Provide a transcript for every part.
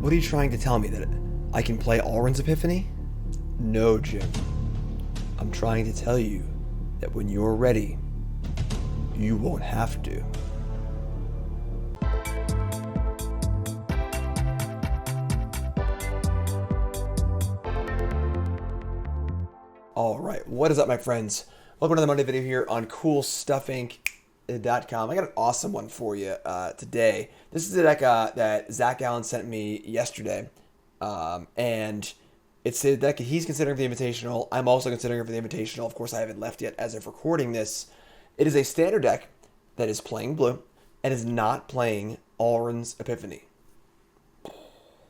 What are you trying to tell me, that I can play Alrund's Epiphany? No, Jim. I'm trying to tell you that when you're ready, you won't have to. Alright, what is up, my friends? Welcome to the Monday video here on CoolStuffInc.com. I got an awesome one for you today. This is a deck that Zach Allen sent me yesterday. And it's a deck he's considering for the Invitational. I'm also considering it for the Invitational. Of course, I haven't left yet as of recording this. It is a standard deck that is playing blue and is not playing Alrund's Epiphany.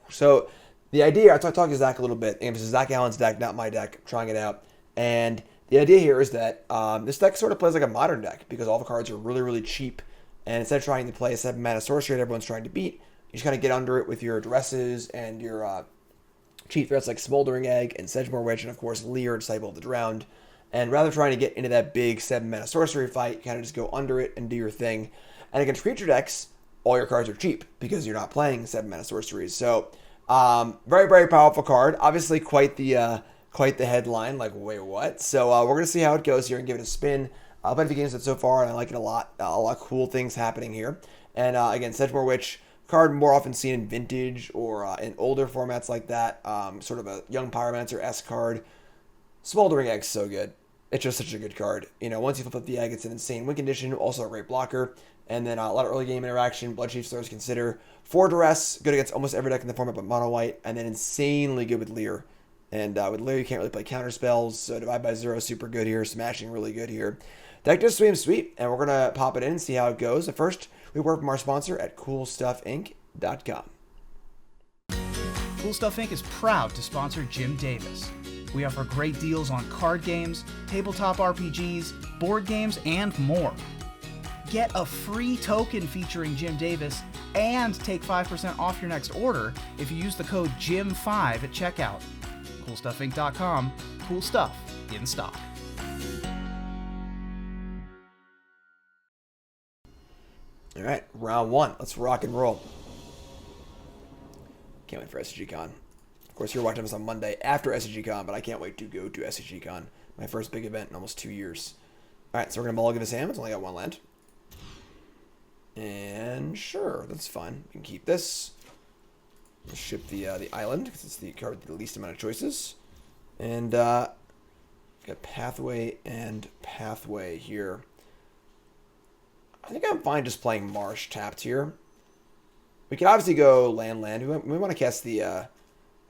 So the idea, I talked to Zach a little bit, and this is Zach Allen's deck, not my deck. I'm trying it out. And the idea here is that this deck sort of plays like a modern deck because all the cards are really, really cheap. And instead of trying to play a 7-mana sorcery that everyone's trying to beat, you just kind of get under it with your Duresses and your cheap threats like Smoldering Egg and Sedgemoor Witch, and of course Lier, Disciple of the Drowned. And rather than trying to get into that big 7-mana sorcery fight, you kind of just go under it and do your thing. And against creature decks, all your cards are cheap because you're not playing 7-mana sorceries. So very, very powerful card. Obviously quite the headline, like, wait, what? So we're going to see how it goes here and give it a spin. I've played a few games with it so far, and I like it a lot. A lot of cool things happening here. And again, Sedgemoor Witch, card more often seen in Vintage or in older formats like that. Sort of a Young Pyromancer-esque card. Smoldering Egg's so good. It's just such a good card. You know, once you flip up the egg, it's an insane win condition. Also a great blocker. And then a lot of early game interaction. Bloodchief Stars consider. For Duress, good against almost every deck in the format but mono white. And then insanely good with Lier. And with Lier, you can't really play counter spells. So Divide by Zero, super good here. Smashing, really good here. Deck just sweet. And we're going to pop it in and see how it goes. But first, we work from our sponsor at CoolStuffInc.com. CoolStuffInc is proud to sponsor Jim Davis. We offer great deals on card games, tabletop RPGs, board games, and more. Get a free token featuring Jim Davis and take 5% off your next order if you use the code JIM5 at checkout. CoolStuffInc.com. Cool stuff in stock. All right, round one. Let's rock and roll. Can't wait for SCGCon. Of course, you're watching this on Monday after SCGCon, but I can't wait to go to SCGCon. My first big event in almost 2 years. All right, so we're going to mulligan his hand. It's only got one land. And sure, that's fine. We can keep this. We'll ship the island because it's the card with the least amount of choices. And got Pathway and Pathway here. I think I'm fine just playing Marsh tapped here. We can obviously go land. We want to cast the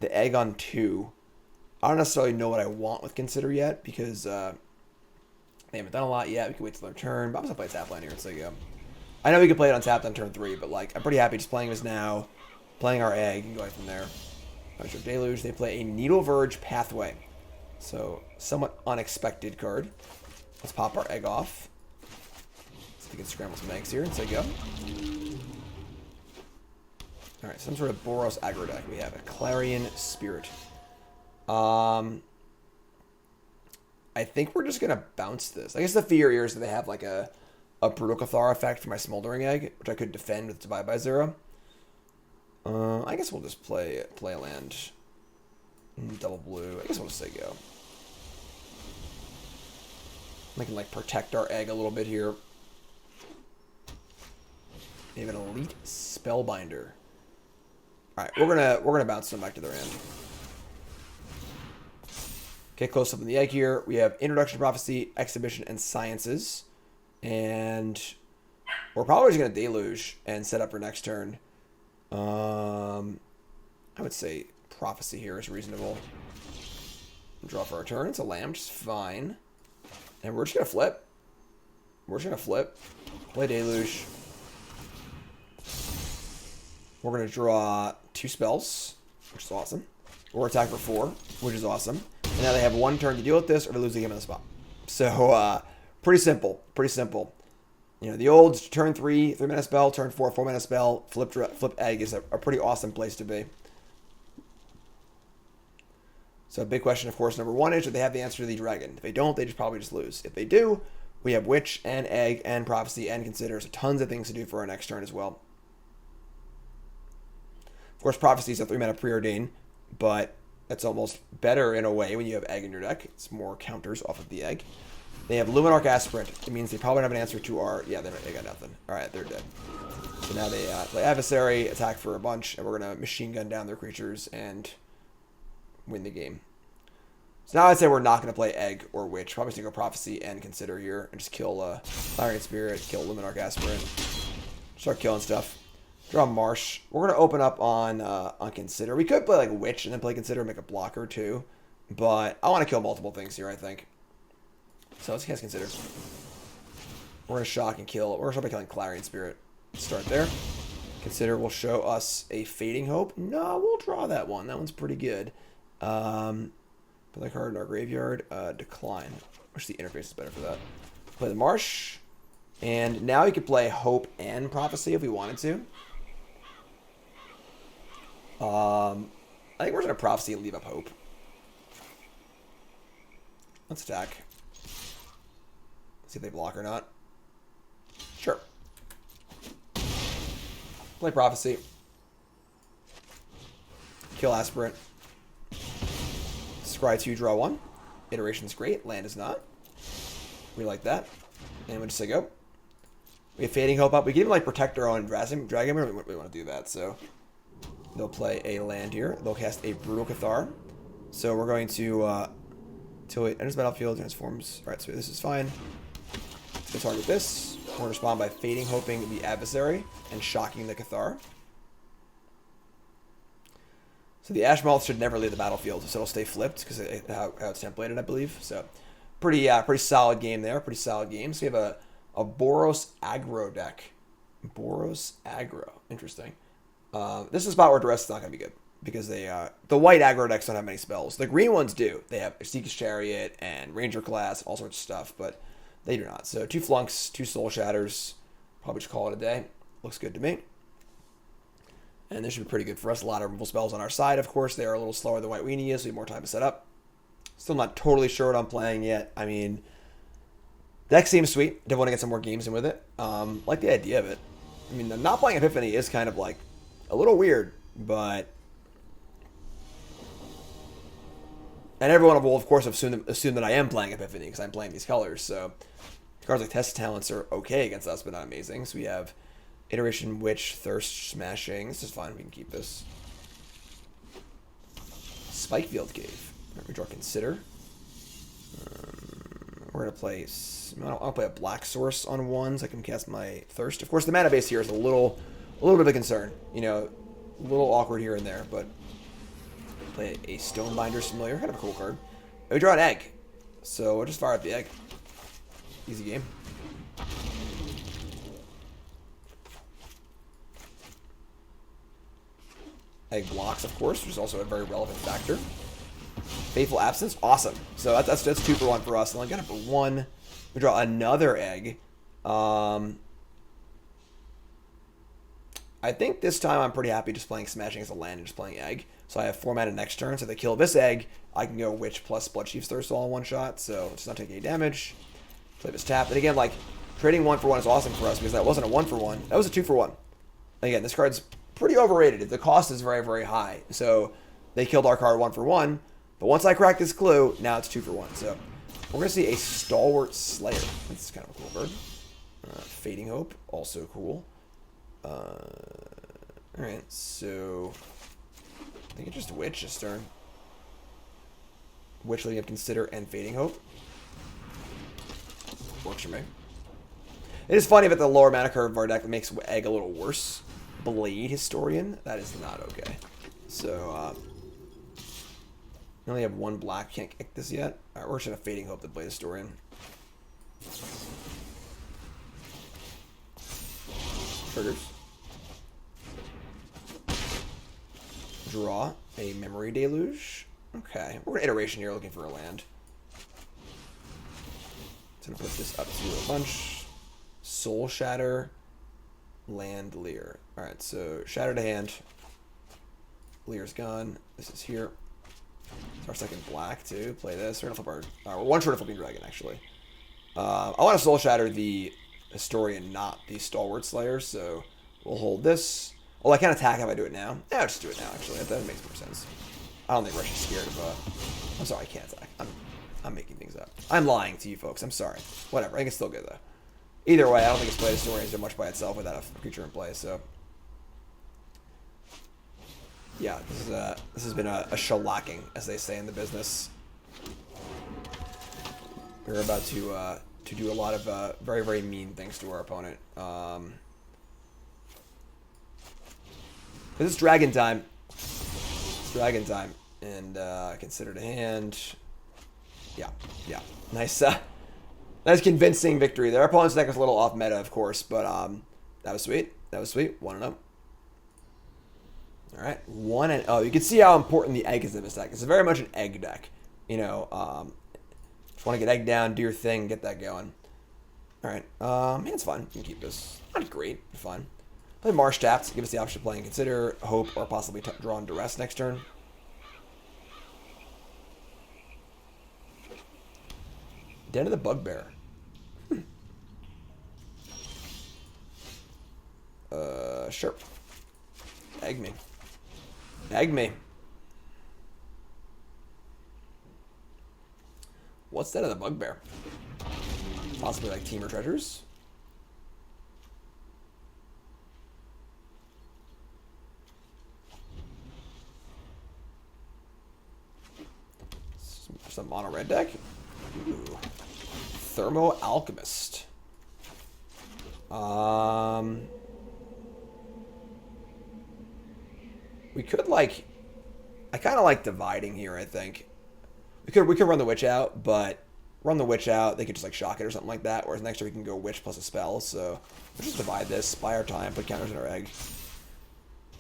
egg on 2. I don't necessarily know what I want with Consider yet because they haven't done a lot yet. We can wait till their turn. But I'm just going to play tap land here. It's like, I know we can play it on tap on turn 3, but like I'm pretty happy just playing this now, playing our egg, and going from there. Memory Deluge. They play a Needle Verge Pathway. So, somewhat unexpected card. Let's pop our egg off. We can scramble some eggs here and say go. Alright, some sort of Boros aggro deck. We have a Clarion Spirit. I think we're just going to bounce this. I guess the fear here is that they have like a Brutal Cathar effect for my Smoldering Egg, which I could defend with Divide by Zero. I guess we'll just play a land. Double blue. I guess we'll just say go. We can like protect our egg a little bit here. They have an Elite Spellbinder. Alright, we're gonna bounce them back to their end. Okay, close up in the egg here. We have Introduction to Prophecy, Exhibition, and Sciences. And we're probably just gonna Deluge and set up for next turn. I would say Prophecy here is reasonable. Draw for our turn. It's a land, which is fine. And we're just gonna flip. Play Deluge. We're going to draw 2 spells, which is awesome. Or attack for 4, which is awesome. And now they have 1 turn to deal with this, or to lose the game on the spot. So, pretty simple. You know, the old turn 3, 3-mana spell, turn 4, 4-mana spell, flip egg is a pretty awesome place to be. So, big question, of course, number 1 is, do they have the answer to the dragon? If they don't, they probably just lose. If they do, we have Witch and Egg and Prophecy and Consider. So, tons of things to do for our next turn as well. Of course, Prophecy is a 3-mana preordain, but that's almost better in a way when you have Egg in your deck. It's more counters off of the Egg. They have Luminarch Aspirant. It means they probably don't have an answer to our... Yeah, they got nothing. Alright, they're dead. So now they play Adversary, attack for a bunch, and we're going to machine gun down their creatures and win the game. So now I'd say we're not going to play Egg or Witch. Probably just go Prophecy and Consider here and just kill Clarion Spirit, kill Luminarch Aspirant. Start killing stuff. Draw Marsh. We're going to open up on Consider. We could play like Witch and then play Consider and make a blocker too. But I want to kill multiple things here, I think. So let's cast Consider. We're going to shock and kill. We're going to start by killing Clarion Spirit. Start there. Consider will show us a Fading Hope. No, we'll draw that one. That one's pretty good. Put that card in our graveyard. Decline. Wish the interface is better for that. Play the Marsh. And now we could play Hope and Prophecy if we wanted to. I think we're going to Prophecy and leave up Hope. Let's attack. See if they block or not. Sure. Play Prophecy. Kill Aspirant. Scry 2, draw 1. Iteration's great. Land is not. We like that. And we'll just say go. We have Fading Hope up. We can even like protect our own Dragon. We don't really want to do that. So they'll play a land here. They'll cast a Brutal Cathar. So we're going to till it enters the battlefield, transforms. Alright, so this is fine. Let's target this. We're going to respond by Fading Hoping the Adversary and shocking the Cathar. So the Ashmoth should never leave the battlefield, so it'll stay flipped because how it's templated, I believe. So pretty solid game there. Pretty solid game. So we have a Boros aggro deck. Boros aggro. Interesting. This is a spot where Duress is not going to be good because the white aggro decks don't have many spells. The green ones do. They have Seek's Chariot and Ranger Class, all sorts of stuff, but they do not. So 2 Flunks, 2 Soul Shatters. Probably just call it a day. Looks good to me. And this should be pretty good for us. A lot of removal spells on our side, of course. They are a little slower than White Weenie is, so we have more time to set up. Still not totally sure what I'm playing yet. I mean, deck seems sweet. Definitely want to get some more games in with it. Like the idea of it. I mean, not playing Epiphany is kind of like a little weird, but... And everyone will, of course, assume that I am playing Epiphany because I'm playing these colors. So cards like Test Talents are okay against us, but not amazing. So we have Iteration, Witch, Thirst, Smashing. This is fine. We can keep this. Spikefield Cave. Right, we draw Consider. We're going to play... I'll play a Black Source on 1 so I can cast my Thirst. Of course, the mana base here is a little bit of a concern. You know, a little awkward here and there, but... Play a Stonebinder's Familiar. Kind of a cool card. And we draw an Egg. So we'll just fire up the Egg. Easy game. Egg blocks, of course, which is also a very relevant factor. Faithful Absence. Awesome. So that's 2 for 1 for us. And then got it for 1. We draw another Egg. I think this time I'm pretty happy just playing Smashing as a land and just playing Egg. So I have 4 mana next turn. So if they kill this Egg, I can go Witch plus Bloodchief's Thirst all in one shot. So it's not taking any damage. Play this tap. And again, like, trading 1 for 1 is awesome for us because that wasn't a 1 for 1. That was a 2 for 1. And again, this card's pretty overrated. The cost is very, very high. So they killed our card 1 for 1. But once I crack this clue, now it's 2 for 1. So we're going to see a Stalwart Slayer. That's kind of a cool card. Fading Hope, also cool. Alright, so I think it's just Witch this turn. Witch leading up Consider and Fading Hope. Works for me. It is funny that the lower mana curve of our deck makes Egg a little worse. Blade Historian, that is not okay. So, we only have 1 black, can't kick this yet. Alright, we're just gonna Fading Hope the Blade Historian. Triggers. Draw a Memory Deluge. Okay, we're gonna Iteration here looking for a land. So I'm gonna put this up to a bunch. Soul Shatter. Land Lier. Alright, so Shatter to hand. Lier's gone. This is here. It's our second black too. Play this. We're gonna flip our we're 1 short of flipping dragon actually. I want to Soul Shatter the Historian, not the Stalwart Slayer, so we'll hold this. Well, I can't attack if I do it now. Yeah, I'll just do it now, actually. That makes more sense. I don't think Rush is scared of, I'm sorry, I can't attack. I'm making things up. I'm lying to you folks. I'm sorry. Whatever. I think it's still good, though. Either way, I don't think it's played Historians so much by itself without a creature in play, so... Yeah, this has been a shellacking, as they say in the business. We're about to do a lot of very, very mean things to our opponent. This is Dragon time. It's Dragon time. And consider the hand. Yeah. Nice nice convincing victory there. Our opponent's deck was a little off meta, of course, but that was sweet. That was sweet. 1-0. Alright. 1-0. You can see how important the egg is in this deck. It's very much an egg deck. You know, just want to get egg down, do your thing, get that going. Alright. Hand's fun. You can keep this. Not great, but fun. Play Marsh tapped. Give us the option of playing Consider, Hope, or possibly draw on Duress next turn. Den of the Bugbear. Sure. Egg me. Egg me. What's Den of the Bugbear? Possibly like Teamer Treasures. Some mono red deck. Ooh. Thermo Alchemist. We could like, I kind of like dividing here. I think we could run the witch out, but run the witch out, they could just like shock it or something like that. Whereas next turn we can go witch plus a spell. So we'll just divide this, buy our time, put counters in our egg,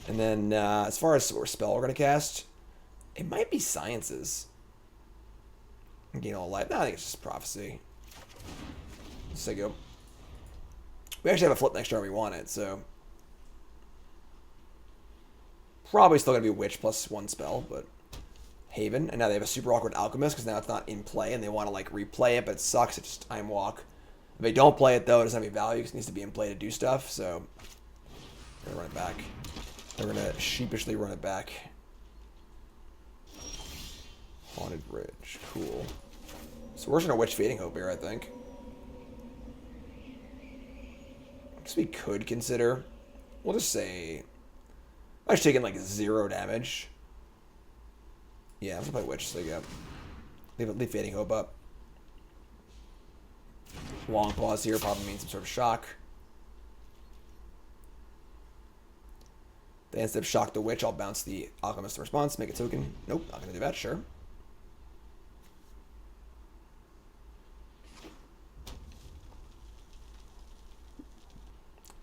and then as far as what spell we're gonna cast, it might be Sciences. Gain all life. No, I think it's just Prophecy. So go. We actually have a flip next turn we want it, so probably still gonna be Witch plus one spell, but Haven. And now they have a super awkward Alchemist because now it's not in play and they want to like replay it, but it sucks. It's just time walk. If they don't play it though, it doesn't have any value because it needs to be in play to do stuff. So we're gonna run it back. We're gonna sheepishly run it back. Haunted Bridge, cool. So we're just gonna Witch Fading Hope here, I think. I guess we could consider. We'll just say I was taking like 0 damage. Yeah, I'm gonna play Witch, so you go. Leave Fading Hope up. Long pause here probably means some sort of shock. Then instead of shock the Witch, I'll bounce the Alchemist in response, make a token. Nope, not gonna do that, sure.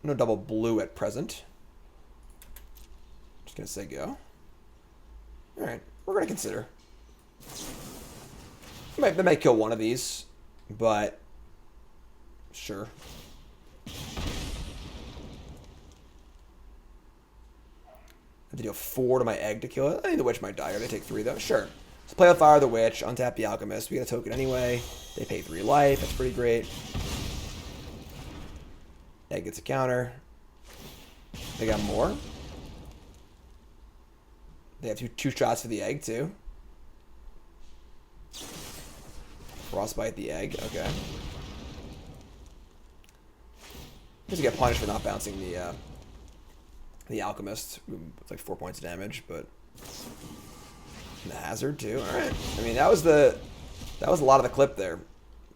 No double blue at present. Just gonna say go. Alright, we're gonna consider. They might kill one of these, but sure. I have to deal 4 to my egg to kill it. I think the Witch might die, or they take 3 though. Sure. So play with Fire the Witch, untap the Alchemist. We get a token anyway. They pay 3 life. That's pretty great. Egg gets a counter. They got more. They have two shots for the egg too. Frostbite the egg. Okay. Because you get punished for not bouncing the Alchemist. It's like 4 points of damage, but and the hazard too. All right. I mean that was a lot of the clip there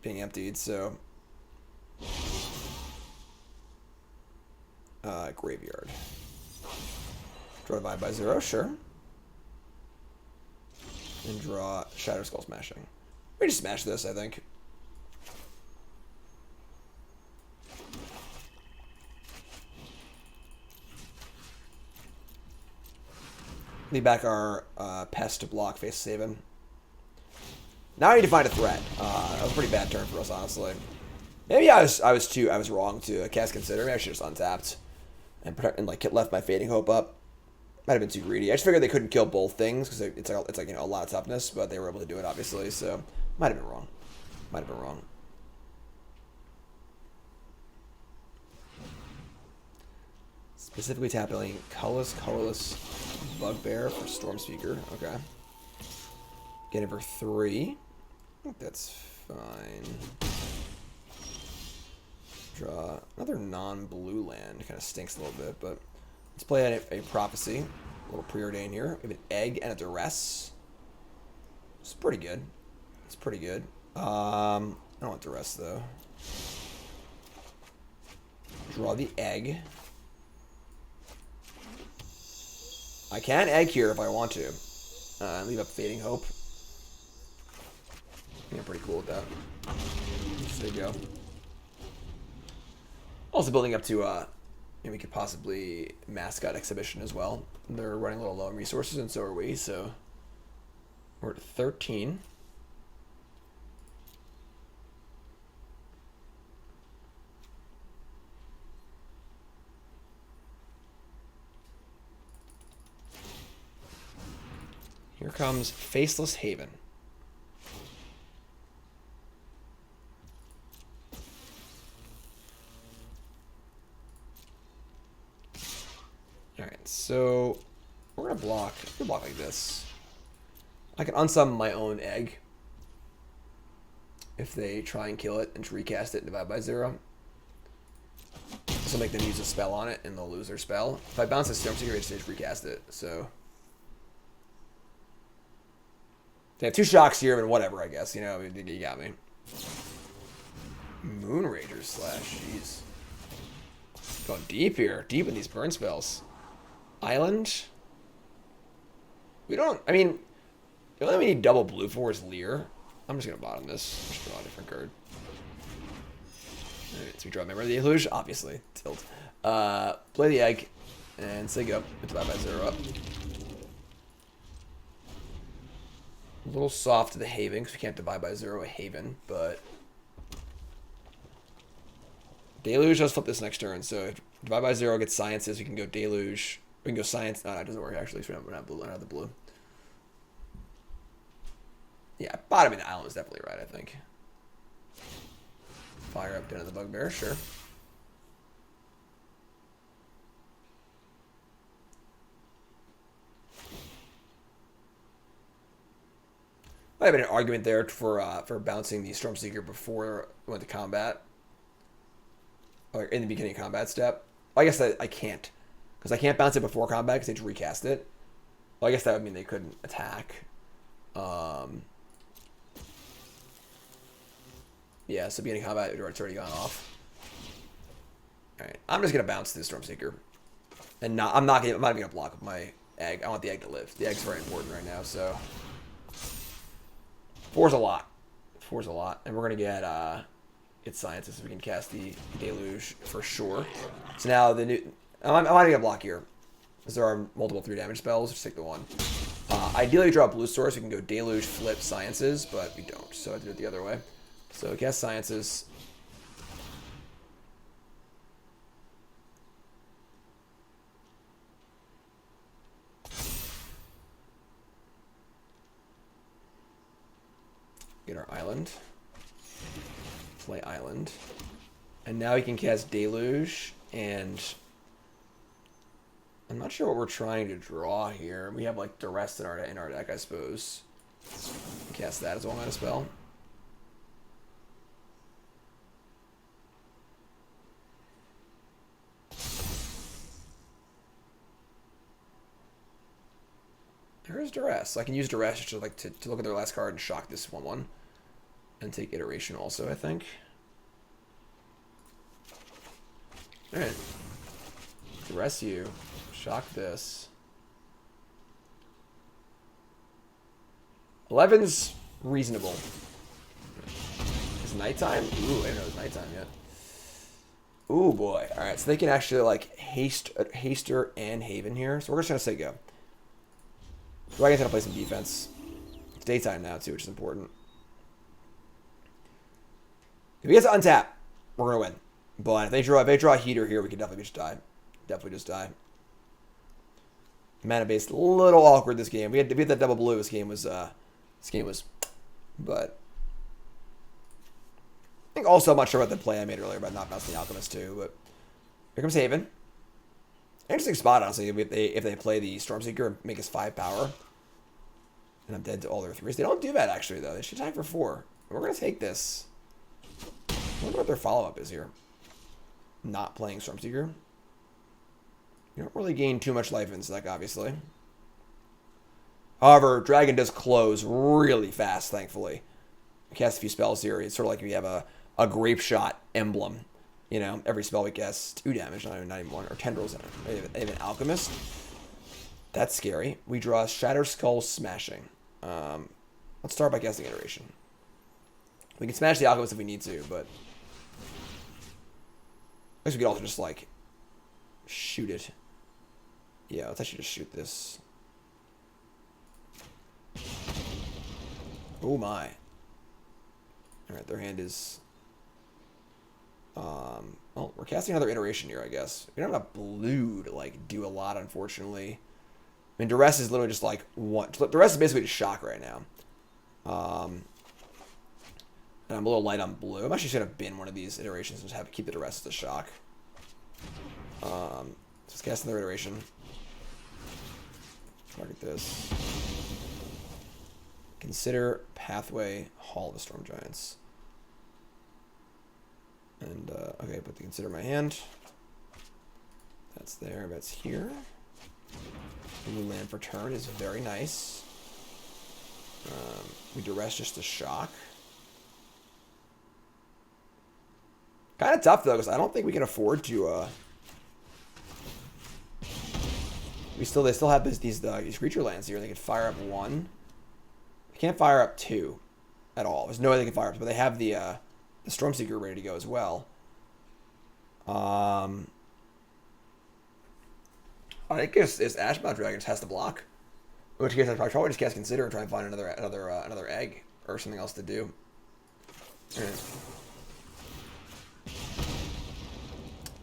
being emptied. So. Graveyard. Draw Divide by 0, sure. And draw Shatterskull Smashing. We just smash this, I think. Leave back our Pest to block face saving. Now I need to find a threat. That was a pretty bad turn for us, honestly. Maybe I was wrong to cast Consider. Maybe I should have just untapped and protect and like left my Fading Hope up. Might have been too greedy. I just figured they couldn't kill both things because it's like you know a lot of toughness, but they were able to do it obviously. So might have been wrong. Might have been wrong. Specifically tapping colorless Bugbear for Stormspeaker. Okay. Get it for 3. I think that's fine. Draw another non-blue land. Kind of stinks a little bit, but let's play a Prophecy. A little preordain here. We have an Egg and a Duress. It's pretty good. It's pretty good. I don't want Duress though. Draw the Egg. I can Egg here if I want to. Leave up Fading Hope. I think I'm pretty cool with that. There you go. Also building up to, we could possibly Mascot Exhibition as well. They're running a little low on resources, and so are we, so we're at 13. Here comes Faceless Haven. Alright, so we're gonna block. I'm gonna block like this. I can unsummon my own Egg if they try and kill it and recast it and divide by 0. This will make them use a spell on it and they'll lose their spell. If I bounce a Stormseeker, they just recast it, so. They have 2 shocks here, but whatever, I guess. You know, you got me. Moonrager Slash, jeez. Going deep here. Deep in these burn spells. Island. We don't, I mean, the only thing we need double blue for is Lier. I'm just going to bottom this. Just draw a different card. Alright, so we draw Memory Deluge, obviously. Tilt. Play the Egg. And say go. Divide by 0 up. A little soft to the Haven, because we can't divide by 0 a Haven, but Deluge does flip this next turn, so if divide by 0 gets Sciences, we can go Deluge. We can go Science. No, that doesn't work, actually, so we don't have blue. I don't have the blue. Yeah, bottoming the island is definitely right, I think. Fire up Den of the Bugbear, sure. Might have been an argument there for bouncing the Stormseeker before we went to combat. Or in the beginning of combat step. I guess that I can't. Because I can't bounce it before combat because they just recast it. Well, I guess that would mean they couldn't attack. Yeah, so beginning of combat, it's already gone off. Alright, I'm just going to bounce this Stormseeker. And I'm not going to block with my Egg. I want the Egg to live. The Egg's very important right now, so. 4's a lot. 4's a lot. And we're going to get Sciences so we can cast the Deluge for sure. So now the new... I'm not going to block here. Because there are multiple 3 damage spells. Just take the 1. Ideally, we draw a blue source. We can go Deluge, flip, Sciences, but we don't. So I do it the other way. So cast Sciences. Get our island. Play island. And now we can cast Deluge, and I'm not sure what we're trying to draw here. We have like Duress in our deck, I suppose. Cast that as a 1-mana spell. There's Duress. I can use Duress just to look at their last card and shock this 1/1. And take Iteration also, I think. Alright. Duress you. Shock this. 11's reasonable. Is nighttime? Ooh, I didn't know it was nighttime yet. Ooh, boy. Alright, so they can actually, like, Haster and Haven here. So we're just going to say go. Dragon's going to play some defense. It's daytime now, too, which is important. If he gets to untap, we're going to win. But if they draw a Heater here, we can definitely just die. Definitely just die. Mana base, a little awkward this game. We had to beat that double blue. This game was, but I think also I'm not sure about the play I made earlier about not bouncing the Alchemist too. But here comes Haven. Interesting spot, honestly, if they play the Stormseeker and make us 5 power. And I'm dead to all their 3s. They don't do that, actually, though. They should attack for 4. We're going to take this. I wonder what their follow-up is here. Not playing Stormseeker. You don't really gain too much life in this deck, obviously. However, Dragon does close really fast, thankfully. We cast a few spells here. It's sort of like we have a Grape Shot emblem. You know, every spell we cast 2 damage, not even 1, or Tendrils in it. They have an Alchemist. That's scary. We draw Shatterskull Smashing. Let's start by casting Iteration. We can smash the Alchemist if we need to, but I guess we could also just, like, shoot it. Yeah, let's actually just shoot this. Oh my. Alright, their hand is... well, we're casting another Iteration here, I guess. We don't have enough blue to, like, do a lot, unfortunately. I mean, Duress is literally just, like, one... Duress is basically just shock right now. And I'm a little light on blue. I'm actually going to bin one of these Iterations and just have to keep the Duress as a shock. Just cast another Iteration. Target this. Consider Pathway, Hall of the Storm Giants. And, okay, put the Consider my hand. That's there, that's here. New land for turn is very nice. We Duress just a shock. Kind of tough, though, because I don't think we can afford to, they still have these creature lands here. They can fire up 1. They can't fire up 2 at all. There's no way they can fire up, but they have the Stormseeker ready to go as well. I think it's Ashmouth Dragons has to block. In which case, I'd probably just cast Consider and try and find another egg or something else to do. Right.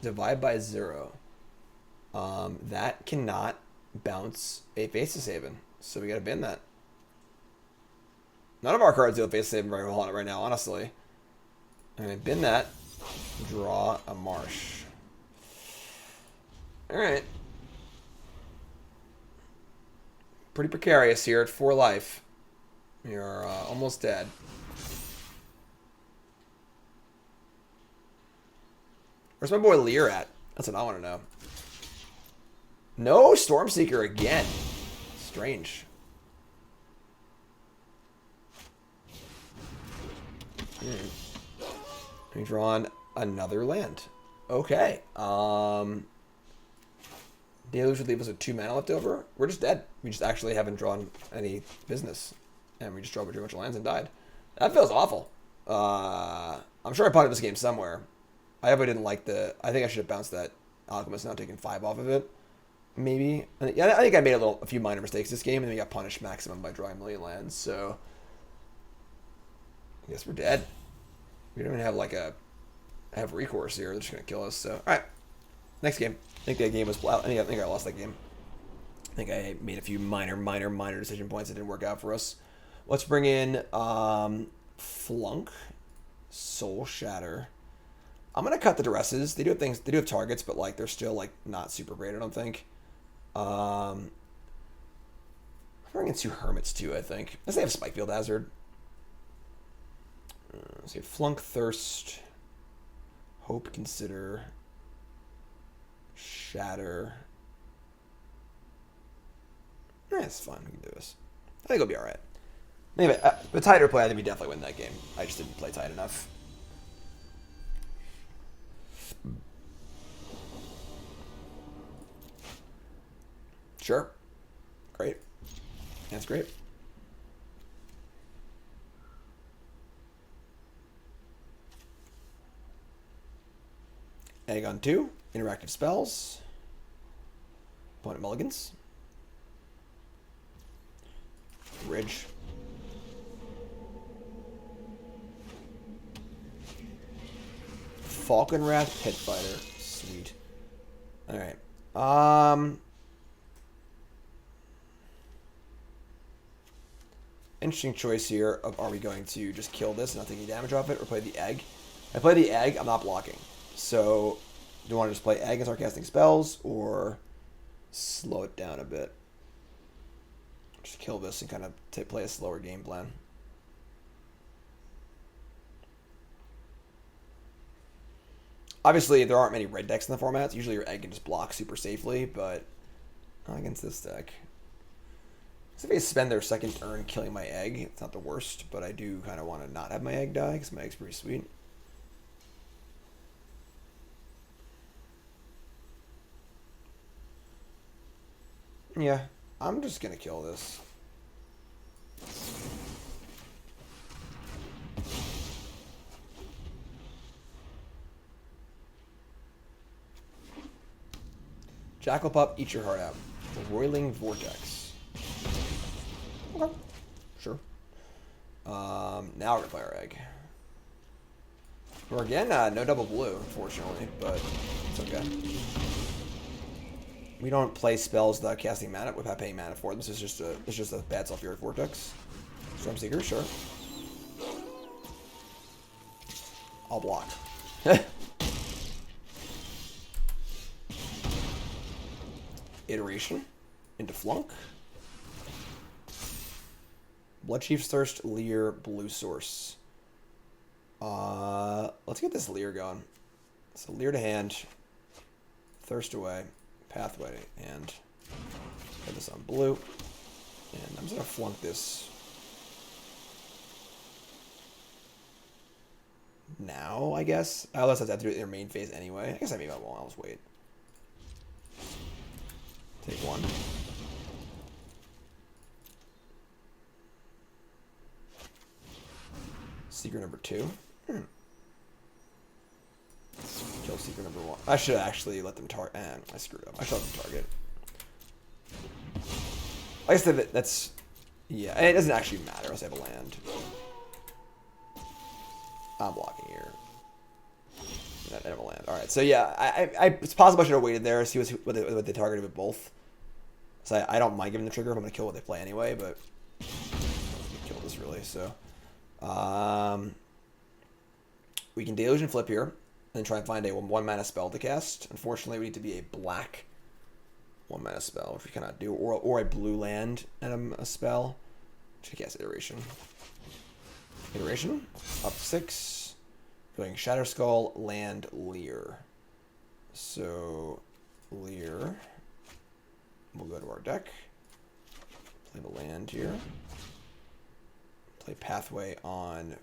Divide by 0. That cannot bounce a Faceless Haven, so we gotta bin that. None of our cards deal with Faceless Haven very well on it right now, honestly. I'm gonna bin that. Draw a Marsh. Alright. Pretty precarious here at 4 life. You're almost dead. Where's my boy Lier at? That's what I want to know. No Stormseeker again. Strange. We've drawn another land. Okay. Deluge would leave us with 2 mana left over. We're just dead. We just actually haven't drawn any business. And we just drew a bunch of lands and died. That feels awful. I'm sure I potted this game somewhere. I hope I didn't like the... I think I should have bounced that Alchemist, now taking 5 off of it. Maybe. Yeah, I think I made a few minor mistakes this game, and then we got punished maximum by drawing a million lands, so... I guess we're dead. We don't even have, like, have recourse here. They're just going to kill us, so... Alright. Next game. I think that game was... I think I lost that game. I think I made a few minor decision points that didn't work out for us. Let's bring in Flunk. Soul Shatter. I'm going to cut the Duresses. They do have things... They do have targets, but, like, they're still, like, not super great, I don't think. I'm bringing in 2 Hermits, too, I think. Unless they have Spikefield Hazard. Let's see. Flunk, Thirst. Hope, Consider. Shatter. It's fine. We can do this. I think it'll be alright. Anyway, the tighter play, I think we definitely win that game. I just didn't play tight enough. Sure. Great. That's great. Egg on 2. Interactive spells. Opponent mulligans. Ridge. Falconwrath Pitfighter. Sweet. Alright. Interesting choice here of are we going to just kill this and not take any damage off it or play the egg? If I play the egg, I'm not blocking. So do you want to just play egg and start casting spells, or slow it down a bit. Just kill this and kind of play a slower game plan. Obviously, there aren't many red decks in the format. Usually your egg can just block super safely, but not against this deck. So if they spend their second turn killing my egg, it's not the worst, but I do kind of want to not have my egg die because my egg's pretty sweet. Yeah, I'm just going to kill this. Jackal Pup, eat your heart out. The Roiling Vortex. Okay, sure. Now we're going to play our egg. Or again, no double blue, unfortunately, but it's okay. We don't play spells without casting mana, without paying mana for them. This is just a bad Sulfuric Vortex. Stormseeker, sure. I'll block. Iteration into Flunk. Bloodchief's Thirst, Lier, Blue Source. Let's get this Lier going. So Lier to hand, Thirst away, Pathway, and put this on blue. And I'm just gonna Flunk this now, I guess. I always have to do it in their main phase anyway. I guess maybe I won't. I'll just wait. Take one. Secret number 2. Kill secret number 1. I should actually let them target. I screwed up. I should let them target. I guess that's... Yeah, it doesn't actually matter unless I have a land. I'm blocking here. I have a land. Alright, so yeah, it's possible I should have waited there, see what they targeted with both. So I don't mind giving the trigger if I'm going to kill what they play anyway, but... Kill this really, so... we can Deluge and Flip here, and then try and find a 1-mana spell to cast. Unfortunately, we need to be a black 1-mana spell, which we cannot do, or a blue land and a spell. Should cast Iteration. Iteration, up 6. Going Shatterskull, land, Lier. So, Lier. We'll go to our deck. Play the land here. Play Pathway on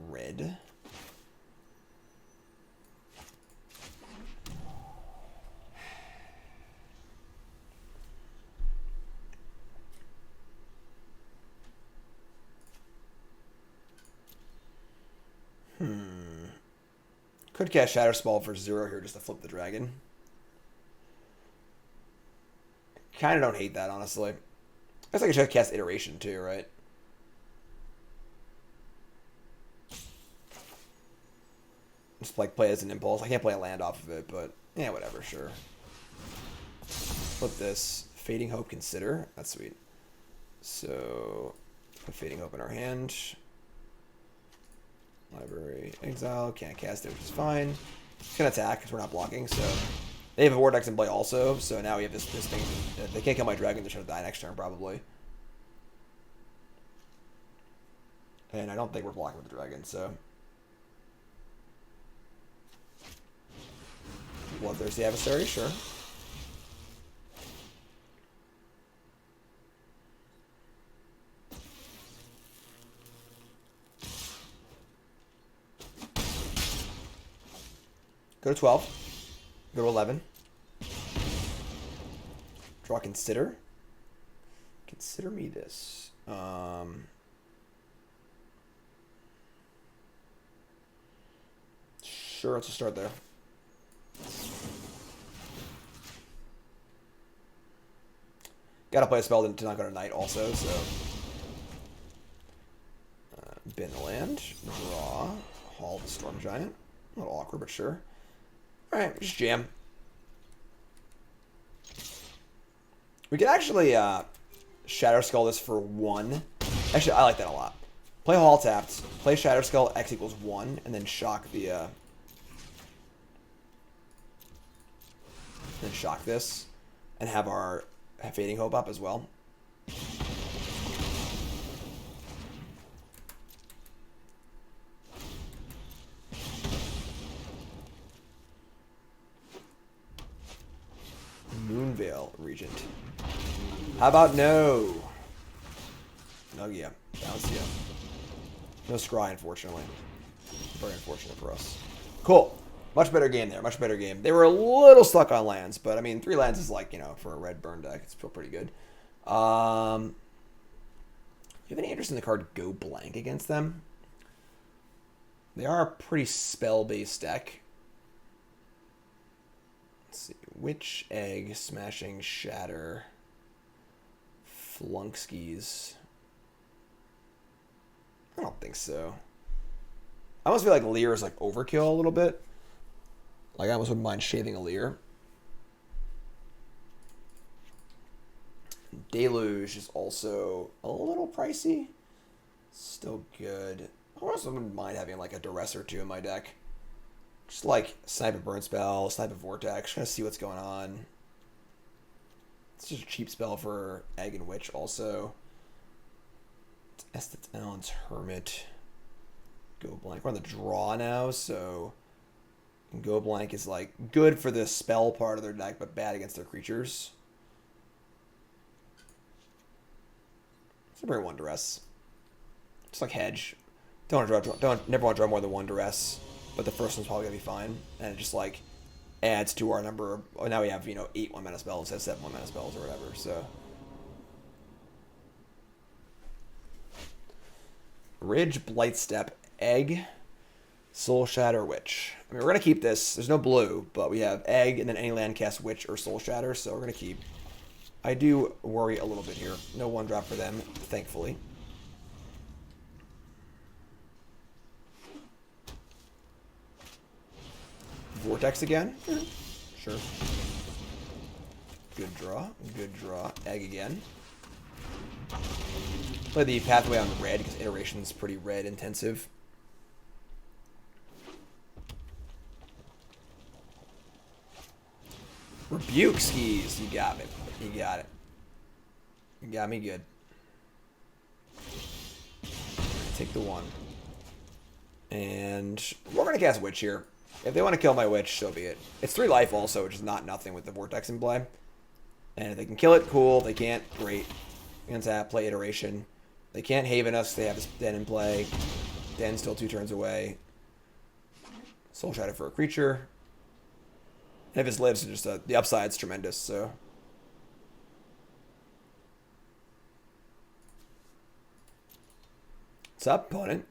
red. Could cast Shatterskull for 0 here just to flip the dragon. Kind of don't hate that, honestly. I guess I could just cast Iteration too, right? Just like play as an impulse. I can't play a land off of it, but yeah, whatever, sure. Flip this. Fading Hope, consider. That's sweet. So, put Fading Hope in our hand. Library, exile, can't cast it, which is fine. It's gonna attack because we're not blocking, so they have a Vortex in play also, so now we have this thing. They can't kill my dragon, they're gonna die next turn probably. And I don't think we're blocking with the dragon, so Bloodthirsty Adversary, sure. Go to 12. Go to 11. Draw Consider. Consider me this. Sure, let's just start there. Gotta play a spell to not go to Knight also, so... bin the land. Draw. Haul the Storm Giant. A little awkward, but sure. Alright, just jam. We could actually Shatterskull this for 1. Actually, I like that a lot. Play Hall tapped, play Shatterskull, X equals 1, and then shock the then shock this. and have our Fading Hope up as well. Moonveil Regent. How about no? Oh yeah, bounce yeah. No scry, unfortunately. Very unfortunate for us. Cool. Much better game there. Much better game. They were a little stuck on lands, but I mean, 3 lands is like, you know, for a red burn deck, it's still pretty good. You have any interest in the card Go Blank against them? They are a pretty spell-based deck. Let's see. Witch, Egg, Smashing, Shatter, Flunkskis. I don't think so. I almost feel like Lier is like overkill a little bit. Like I almost wouldn't mind shaving a Lier. Deluge is also a little pricey. Still good. I also wouldn't mind having like a Duress or 2 in my deck. Just like snipe a burn spell, snipe a vortex, just kind of see what's going on. It's just a cheap spell for Egg and Witch also. It's Malevolent Hermit. Go Blank. We're on the draw now, so Go Blank is like good for the spell part of their deck, but bad against their creatures. So bring 1 Duress. Just like hedge. Never want to draw more than 1 Duress, but the first one's probably gonna be fine, and it just like adds to our number. Now we have 8 1-mana spells instead of 7 1-mana spells or whatever. So. Ridge, Blightstep, Egg, Soul Shatter, Witch. I mean, we're going to keep this. There's no blue, but we have Egg and then any land cast Witch or Soul Shatter, so we're going to keep. I do worry a little bit here. No 1-drop for them, thankfully. Vortex again? Sure. Good draw. Good draw. Egg again. Play the Pathway on red because Iteration is pretty red intensive. Rebuke Skis. You got me. You got it. You got me good. Take the 1. And we're going to cast Witch here. If they want to kill my Witch, so be it. It's 3 life also, which is not nothing with the Vortex in play. And if they can kill it, cool. If they can't, great. Against that, play Iteration. They can't Haven us. They have this Den in play. Den's still 2 turns away. Soul Shatter for a creature. And if it lives, just the upside's tremendous. So. What's up, opponent?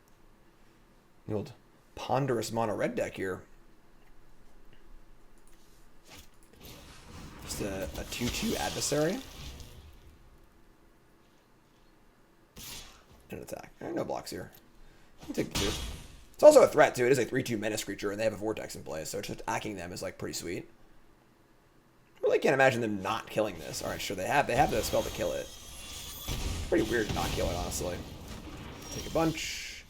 The old ponderous mono red deck here. Just a 2/2 adversary. And attack. No blocks here. I'll take the 2. It's also a threat, too. It is a 3/2 menace creature, and they have a Vortex in play, so just attacking them is, like, pretty sweet. I really can't imagine them not killing this. Alright, sure, they have the spell to kill it. It's pretty weird to not kill it, honestly. Take a bunch.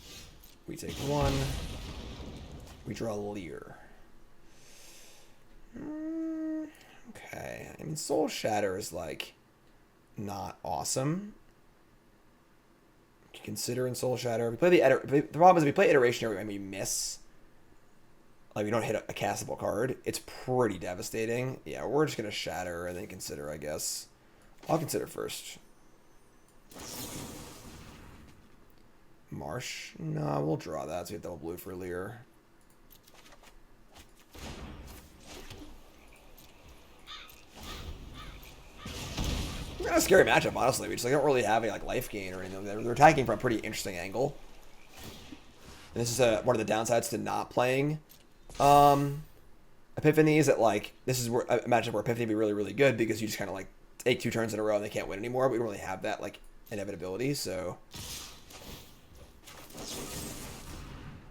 We take 1. We draw Lier. Okay. I mean, Soul Shatter is, like, not awesome. Consider in Soul Shatter. We play the problem is if we play Iteration every time we miss, like we don't hit a castable card, it's pretty devastating. Yeah, we're just gonna Shatter and then consider, I guess. I'll consider first. Marsh? No, we'll draw that so we have double blue for Lier. Kind of a scary matchup, honestly. We just don't really have any life gain or anything. They're attacking from a pretty interesting angle. And this is one of the downsides to not playing Epiphany is that this is where a matchup where Epiphany would be really, really good because you just kind of take 2 turns in a row and they can't win anymore. But we don't really have that inevitability, so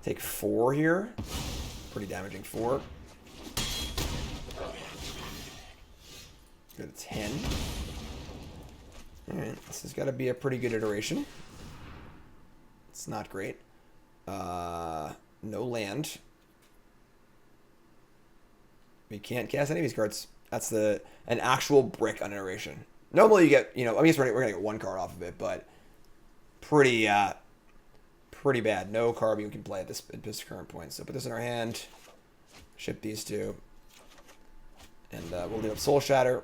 take 4 here. Pretty damaging 4. Go to 10. Alright, this has got to be a pretty good iteration. It's not great. No land. We can't cast any of these cards. That's an actual brick on iteration. Normally you get, I guess we're gonna get one card off of it, but pretty bad. No card we can play at this current point. So put this in our hand, ship these two, and we'll do a Soul Shatter.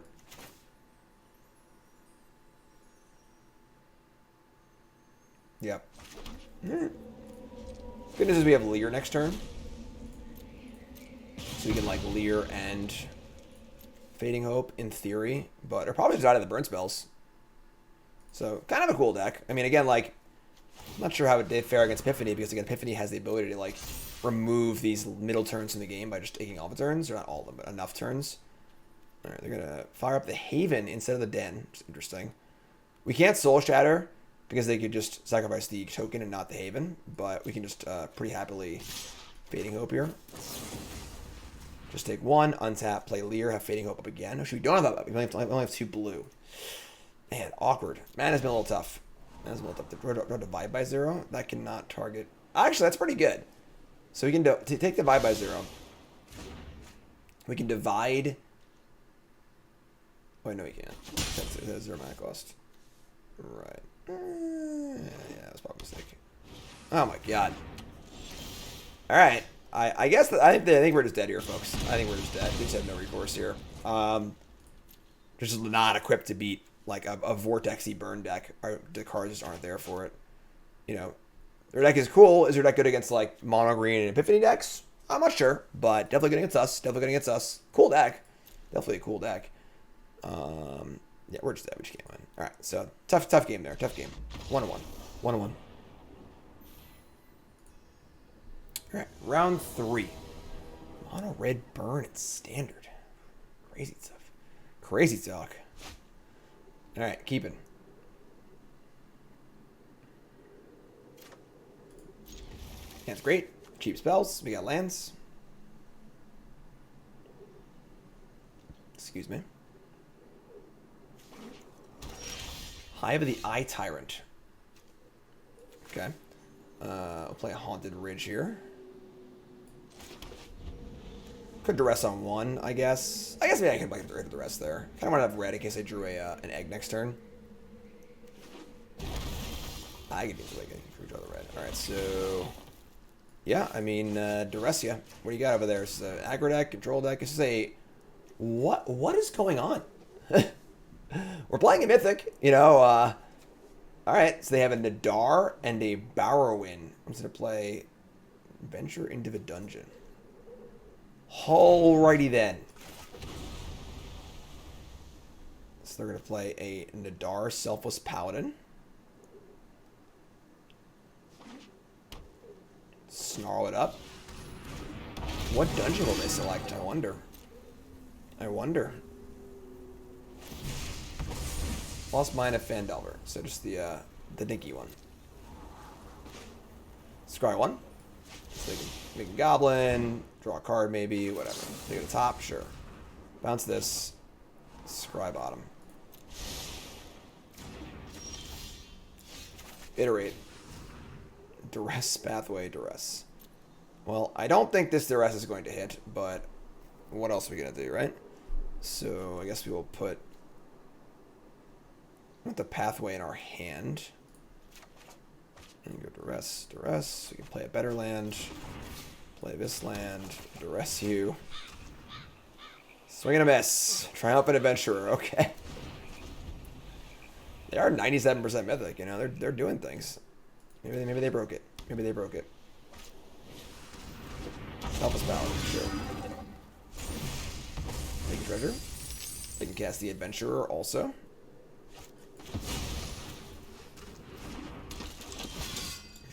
Yep. Good news is we have Lier next turn. So we can like Lier and Fading Hope in theory, but are probably just out of the burn spells. So kind of a cool deck. I mean, again, like, I'm not sure how it did fare against Epiphany, because again, Epiphany has the ability to like remove these middle turns in the game by just taking all the turns, or not all of them, but enough turns. All right, they're gonna fire up the Haven instead of the Den, which is interesting. We can't Soul Shatter because they could just sacrifice the token and not the Haven, but we can just pretty happily Fading Hope here. Just take one, untap, play Lier, have Fading Hope up again. Actually, we don't have that. We only have 2 blue. Man, awkward. Mana's been a little tough. Mana's been a little tough. To divide by 0. That cannot target. Actually, that's pretty good. So we can take divide by 0. We can divide. Wait, no, we can't. That's 0 mana cost. Right. Yeah, that was probably a mistake. Oh my god. All right. I guess I think we're just dead here, folks. I think we're just dead. We just have no recourse here. Just not equipped to beat like a vortexy burn deck. The cards just aren't there for it. Their deck is cool. Is their deck good against like mono green and Epiphany decks? I'm not sure, but definitely good against us. Definitely good against us. Cool deck. Definitely a cool deck. Yeah, we're just dead. We just can't win. All right, so tough game there. Tough game. 1-1. 1-1. All right, round 3. Mono red burn and standard. Crazy stuff. Crazy talk. All right, keeping. That's great. Cheap spells. We got lands. Excuse me. Hive of the Eye Tyrant. Okay. We'll play a Haunted Ridge here. Could Duress on 1, I guess. I guess maybe I can play Duress there. Kind of want to have red in case I drew an egg next turn. I could draw the red. Alright, so... Yeah, I mean, Duress, yeah. What do you got over there? This is an aggro deck, control deck. This is a... What is going on? We're playing a Mythic, Alright, so they have a Nadar and a Barrowin. I'm just going to play Venture into the Dungeon. Alrighty then. So they're going to play a Nadar Selfless Paladin. Snarl it up. What dungeon will they select? I wonder. Lost Mine of Fandelver. So just the dinky one. Scry 1. So they can make a goblin, draw a card maybe, whatever. Take it to top, sure. Bounce this. Scry bottom. Iterate. Duress Pathway, Duress. Well, I don't think this Duress is going to hit, but what else are we going to do, right? So I guess we will put the Pathway in our hand. And go Duress, Duress. We can play a better land. Play this land. Duress you. Swing and a miss. Triumphant Adventurer. Okay. They are 97% Mythic, They're doing things. Maybe they broke it. Selfless Paladin, sure. Take a treasure. They can cast the Adventurer also.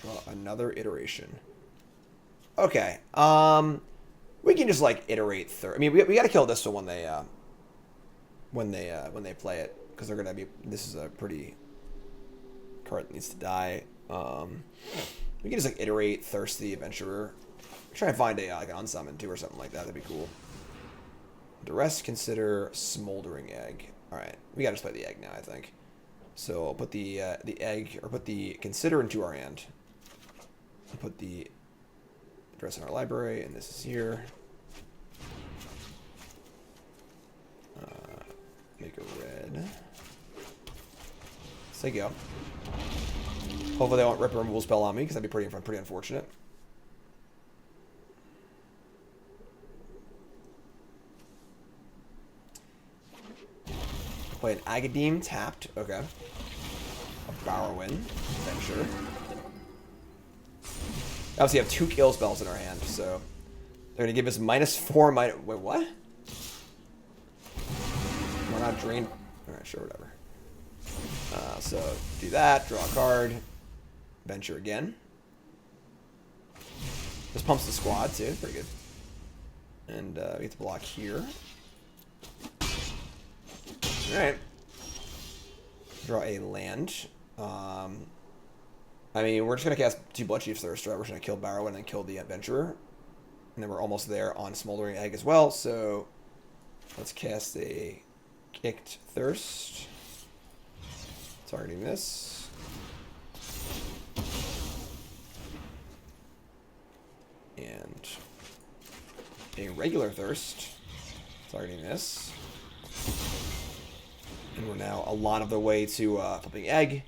Draw another iteration. Okay. We can just like iterate third. I mean, we got to kill this one when they play it, because they're gonna be. This is a pretty card that needs to die. We can just like iterate Thirsty Adventurer. Try and find a like an unsummon too or something like that. That'd be cool. The rest consider Smoldering Egg. All right, we gotta just play the egg now, I think. So I'll put the egg, or put the consider into our hand. I'll put the address in our library, and this is here. Make a red. So you go. Hopefully they won't rip a removal spell on me, because that'd be pretty unfortunate. Play an Agademe tapped. Okay. A Barrowin. Venture. Obviously, have 2 kill spells in our hand, so they're gonna give us -4. Wait, what? Why not drain? All right, sure, whatever. So do that. Draw a card. Venture again. This pumps the squad too. Pretty good. And we get to block here. All right. Draw a land. I mean, we're just going to cast 2 Bloodchief's Thirst, right? We're just going to kill Barrow and then kill the Adventurer. And then we're almost there on Smoldering Egg as well. So let's cast a Kicked Thirst. Targeting this. And a regular Thirst. Targeting this. And we're now a lot of the way to flipping Egg.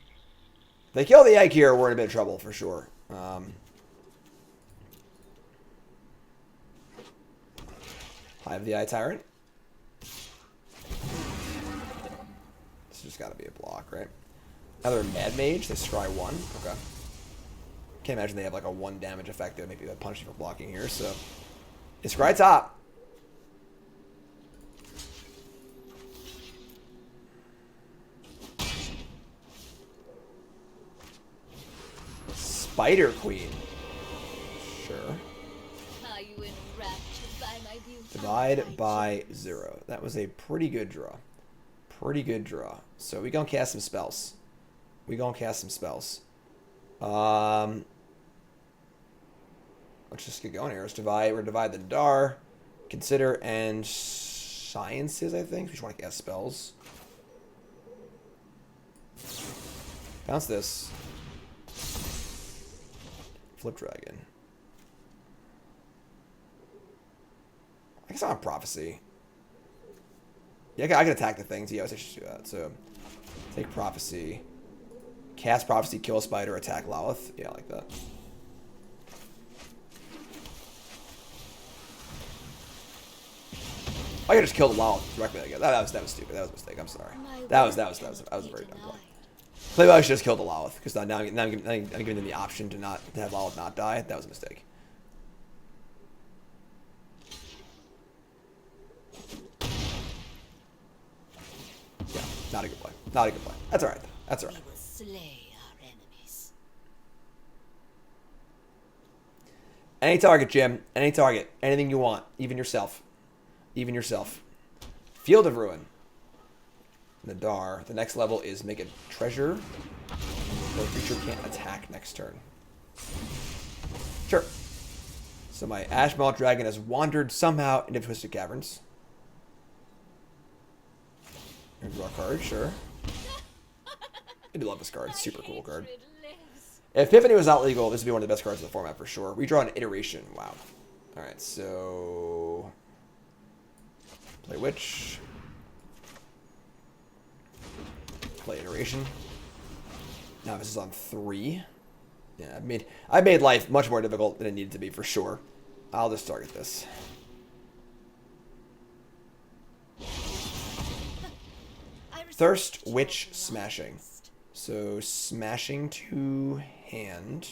If they kill the Egg here, we're in a bit of trouble for sure. Hive the Eye Tyrant. This just got to be a block, right? Another Mad Mage. They scry 1. Okay. Can't imagine they have like a 1 damage effect that maybe they're punishing for blocking here. So it's scry top. Spider Queen. Sure. Are you enraptured by my beauty? Divide by 0. That was a pretty good draw. Pretty good draw. So we gonna cast some spells. Let's just get going here. Let's divide. We're divide the Dar, Consider, and Sciences, I think. We just want to cast spells. Bounce this. Flip Dragon. I guess I'm on Prophecy. Yeah, I can attack the things. Yeah, I should do that. So, take Prophecy. Cast Prophecy, kill a spider, attack Lawleth. Yeah, I like that. I could just kill the Lawleth directly, I guess. That was stupid. That was a mistake. I'm sorry. That was a very dumb play. Maybe I should just kill the Lawleth, because now I'm giving them the option to have Lawleth not die. That was a mistake. Yeah, not a good play. Not a good play. That's alright, though. That's alright. We will slay our enemies. Any target, Jim. Any target. Anything you want. Even yourself. Even yourself. Field of Ruin. Nadar. The next level is make a treasure. The creature can't attack next turn. Sure. So my Ashmalt Dragon has wandered somehow into Twisted Caverns. Draw a card, sure. I do love this card. Super cool card. If Epiphany was not legal, this would be one of the best cards in the format for sure. We draw an Iteration. Wow. Alright, so... Play Witch. Play Iteration. Now this is on 3. Yeah, I made life much more difficult than it needed to be for sure. I'll just target this. Thirst, Witch, Smashing. So smashing to hand.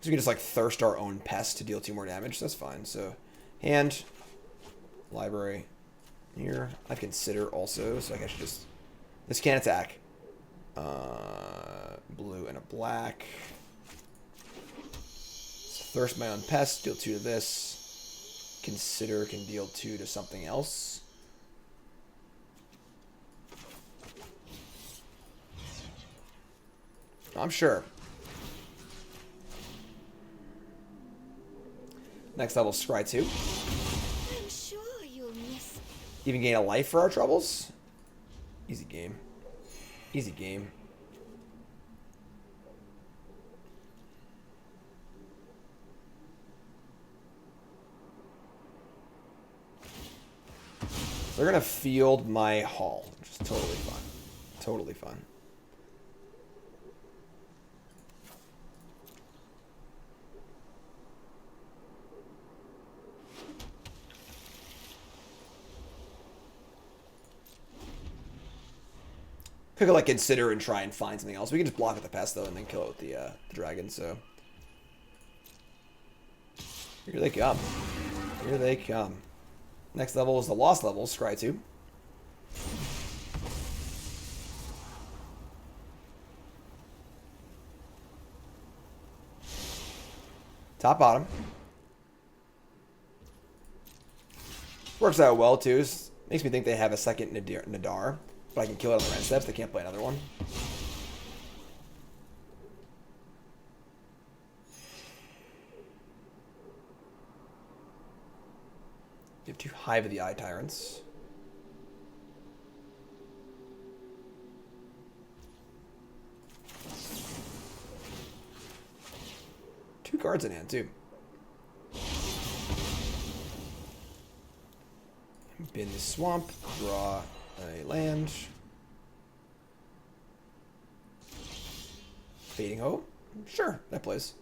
So we can just like thirst our own pest to deal 2 more damage. So that's fine. So hand, library, here. I consider also. So I guess I should just. This can't attack. Blue and a black. So thirst my own pest. Deal 2 to this. Consider can deal 2 to something else. I'm sure. Next level, scry 2. I'm sure you'll miss. Even gain a life for our troubles. Easy game. Easy game. They're going to field my Hall, which is totally fun. Totally fun. Could like consider and try and find something else. We can just block with the pest though, and then kill it with the dragon. So here they come. Here they come. Next level is the lost level, Scry 2. Top bottom. Works out well too. Makes me think they have a second Nadar. But I can kill it on the red steps. They can't play another one. You have 2 Hive of the Eye Tyrants. Two cards in hand, too. Bin the swamp, draw a land. Fading Hope? Sure, that plays.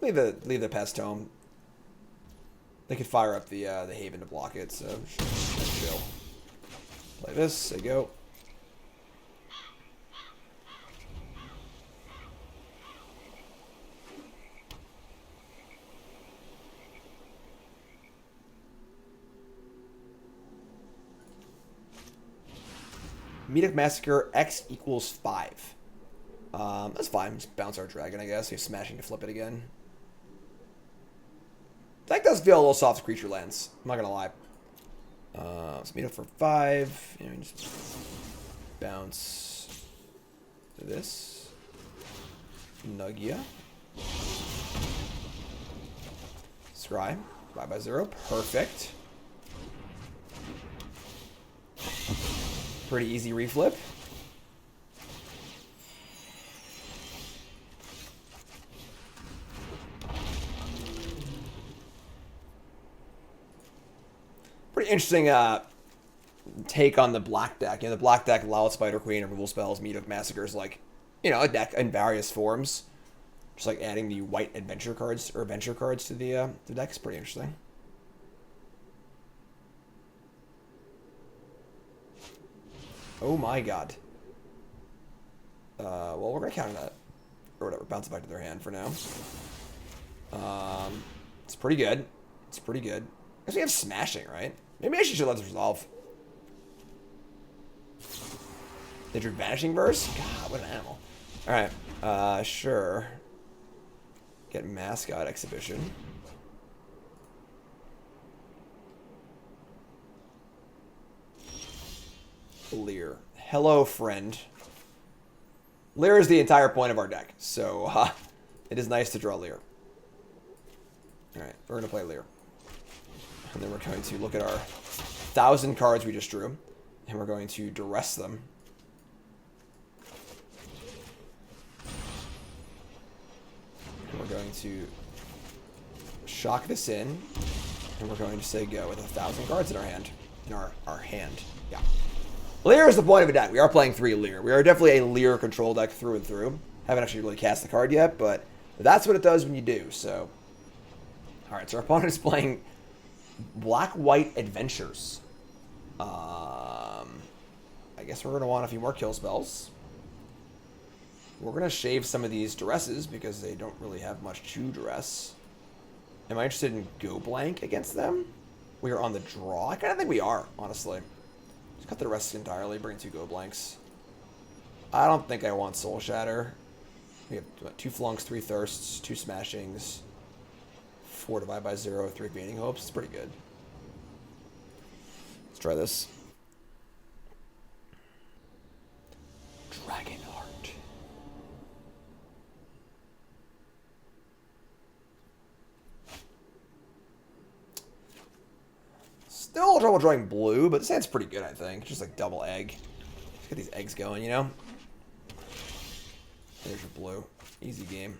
Leave the pest home. They could fire up the Haven to block it, so chill. Play this, there you go. Meadow Massacre X equals 5. That's fine. Just bounce our dragon, I guess. He's smashing to flip it again. That does feel a little soft creature lands. I'm not gonna lie. Let's meet up for 5. You know, just bounce to this. Nugia. Scry. Bye 0. Perfect. Pretty easy reflip. Pretty interesting take on the black deck. You know, the black deck, Loud Spider Queen, removal spells, Meat of Massacres, like, you know, a deck in various forms. Just like adding the white adventure cards or adventure cards to the deck is pretty interesting. Oh my god. Well, we're gonna counter that. Or whatever, bounce it back to their hand for now. It's pretty good. It's pretty good. I guess we have smashing, right? Maybe I should let this resolve. They drew Vanishing Verse? God, what an animal. Alright, sure. Get Mascot Exhibition. Lier. Hello, friend. Lier is the entire point of our deck, so it is nice to draw Lier. Alright, we're going to play Lier. And then we're going to look at our 1,000 cards we just drew, and we're going to duress them. And we're going to shock this in, and we're going to say go with 1,000 cards in our hand. In our hand, yeah. Lier is the point of a deck. We are playing 3 Lier. We are definitely a Lier control deck through and through. Haven't actually really cast the card yet, but that's what it does when you do, so. Alright, so our opponent is playing Black-White Adventures. I guess we're going to want a few more kill spells. We're going to shave some of these Duresses because they don't really have much to duress. Am I interested in go blank against them? We are on the draw. I kind of think we are, honestly. Just cut the rest entirely, bring 2 go blanks. I don't think I want Soul Shatter. We have 2 Flunks, 3 Thirsts, 2 Smashings, 4 Divide by 0, 3 Fading Hopes. It's pretty good. Let's try this. Dragonheart. Still trouble drawing blue, but this hand's pretty good, I think. Just like double egg. Let's get these eggs going, you know? There's your blue. Easy game.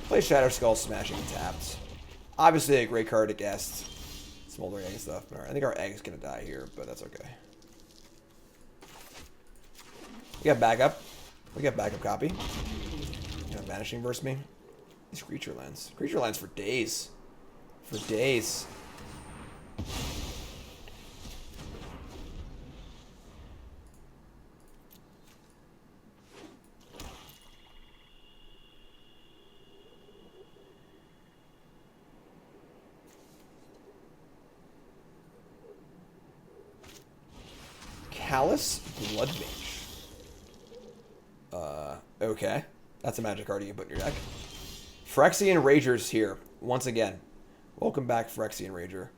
Play Shatterskull Smashing tapped. Obviously a great card against Smoldering Egg and stuff. All right, I think our Egg's going to die here, but that's okay. We got backup. We got backup copy. You know, Vanishing versus me. These creature lands. Creature lands for days. For days. Callous Blood Mage. Okay. That's a magic card you can put in your deck. Phyrexian Rager's here. Once again. Welcome back, Phyrexian Rager.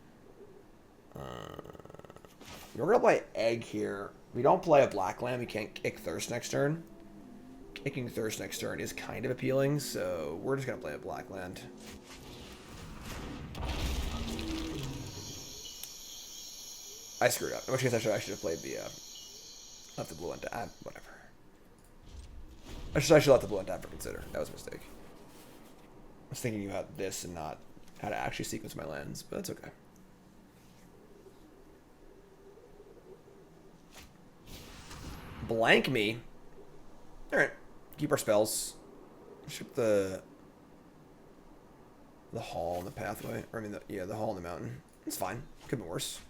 We're going to play Egg here. We don't play a black land. We can't kick Thirst next turn. Kicking Thirst next turn is kind of appealing, so we're just going to play a black land. I screwed up. In which case I should have played the left the blue and whatever. I should let the blue and tap for consider. That was a mistake. I was thinking about this and not how to actually sequence my lands, but that's okay. Blank me. Alright. Keep our spells. Ship the hall and the pathway. Or I mean the hall and the mountain. It's fine. Could be worse.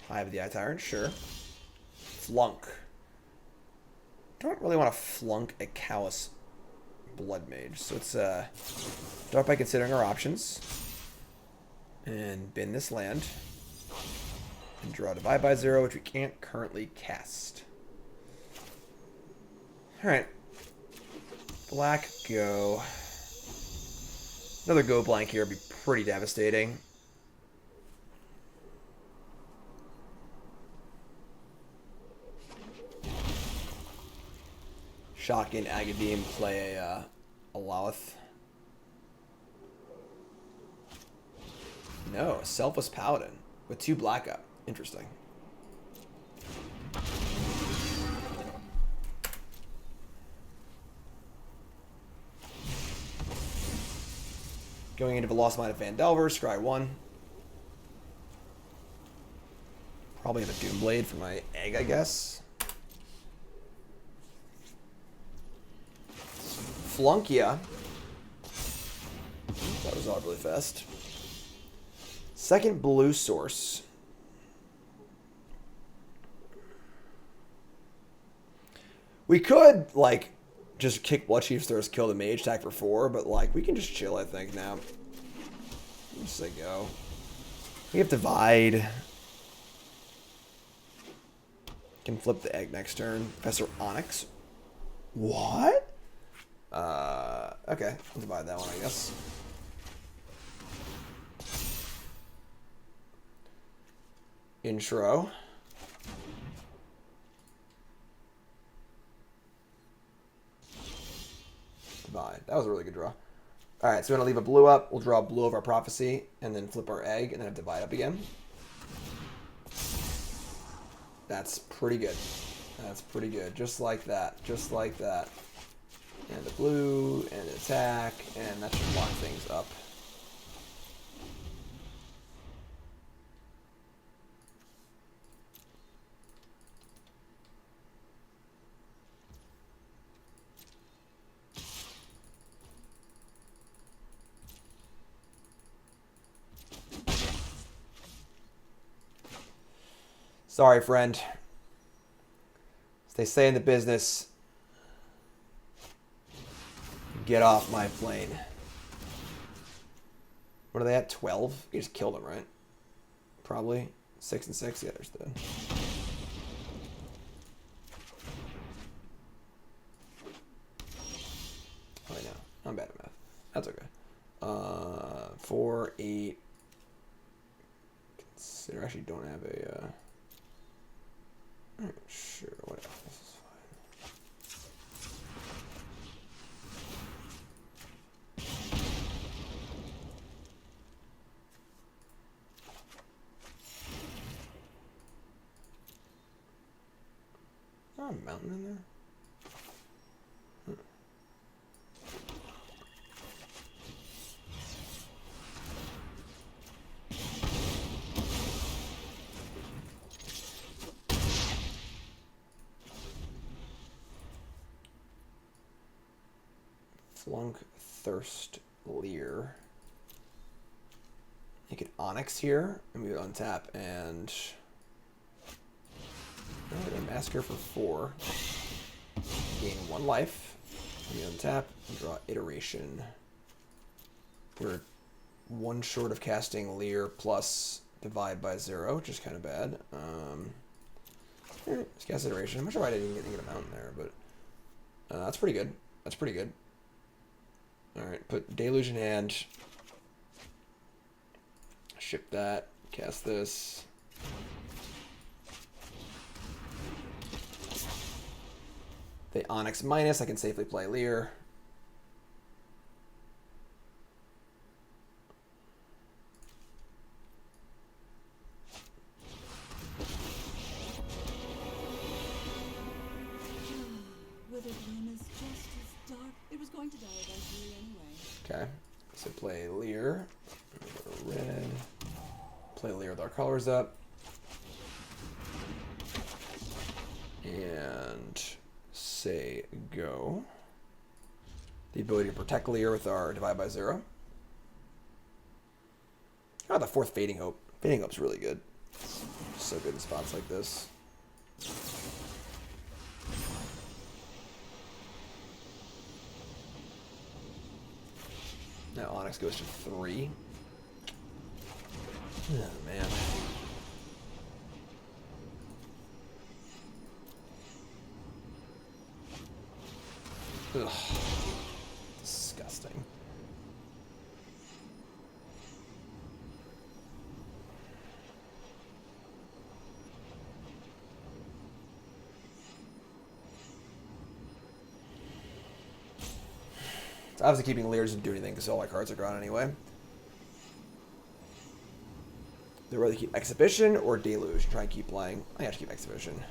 I have the Eye Tyrant, sure. Flunk. Don't really want to flunk a Callous Blood Mage, so let's start by considering our options. And bin this land. And draw Divide by 0, which we can't currently cast. Alright. Black, go. Another go blank here would be pretty devastating. Shotgun Agadim, play a Lawith. No, a Selfless Paladin with 2 black up. Interesting. Going into the Lost Mine of Vandelver, scry 1. Probably have a Doomblade for my Egg, I guess. Flunkia. That was all really fast. Second blue source. We could, like, just kick Bloodchief's Thirst, kill the mage, attack for 4, but, like, we can just chill, I think, now. Just say go. We have Divide. Can flip the Egg next turn. Professor Onyx. What? Okay. I'll divide that one, I guess. Intro. Divide. That was a really good draw. Alright, so we're going to leave a blue up. We'll draw a blue of our Prophecy, and then flip our Egg, and then have Divide up again. That's pretty good. That's pretty good. Just like that. Just like that. And the blue, and the attack, and that should lock things up. Sorry, friend. As they say in the business, get off my plane. What are they at? 12? You just killed them, right? Probably. 6 and 6? Yeah, there's the... Oh, I know. I'm bad at math. That's okay. 4, 8... Consider... Actually, don't have a... Sure, whatever. This is fine. there a mountain in there? Flunk, Thirst, Lier. You get Onyx here, and we would untap and Massacre for 4. Gain 1 life. We untap and draw Iteration. We're 1 short of casting Lier plus Divide by 0, which is kind of bad. Let's cast Iteration. I'm not sure why I didn't get a mountain there, but that's pretty good. That's pretty good. Alright, put Deluge in hand. Ship that. Cast this. The Onyx minus, I can safely play Lier. Okay, so play Lier. Red. Play Lier with our colors up. And say go. The ability to protect Lier with our Divide by 0. Oh, the 4th Fading Hope. Fading Hope's really good. So good in spots like this. Now Onyx goes to 3. Oh, man. Ugh. Disgusting. It's obviously keeping Lier doesn't do anything because all my cards are gone anyway. They'd rather keep Exhibition or Deluge. Try and keep playing. I have to keep Exhibition.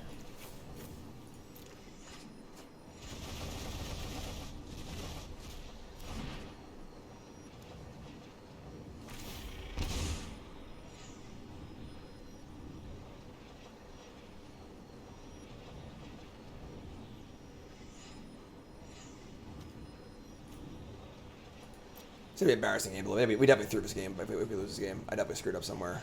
It's gonna be an embarrassing game, but maybe we definitely threw this game. If we lose this game, I definitely screwed up somewhere.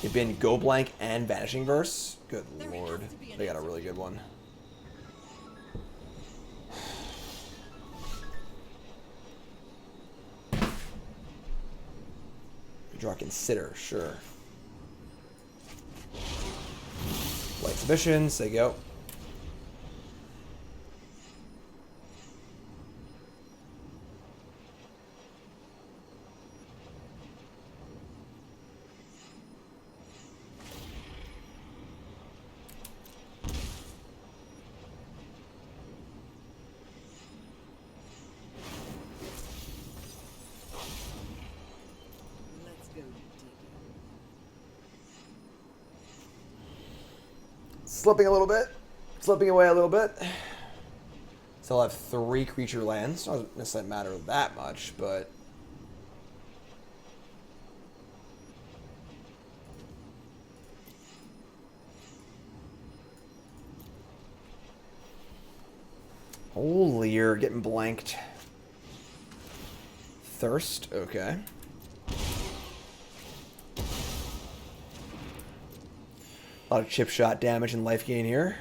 It's been Go Blank and Vanishing Verse. Good lord, they got a really good one. Draw Consider, sure. Play Exhibition, say go. Slipping a little bit. Slipping away a little bit. Still have 3 creature lands. Doesn't necessarily matter that much, but... Oh, Lier getting blanked. Thirst, okay. A lot of chip shot damage and life gain here.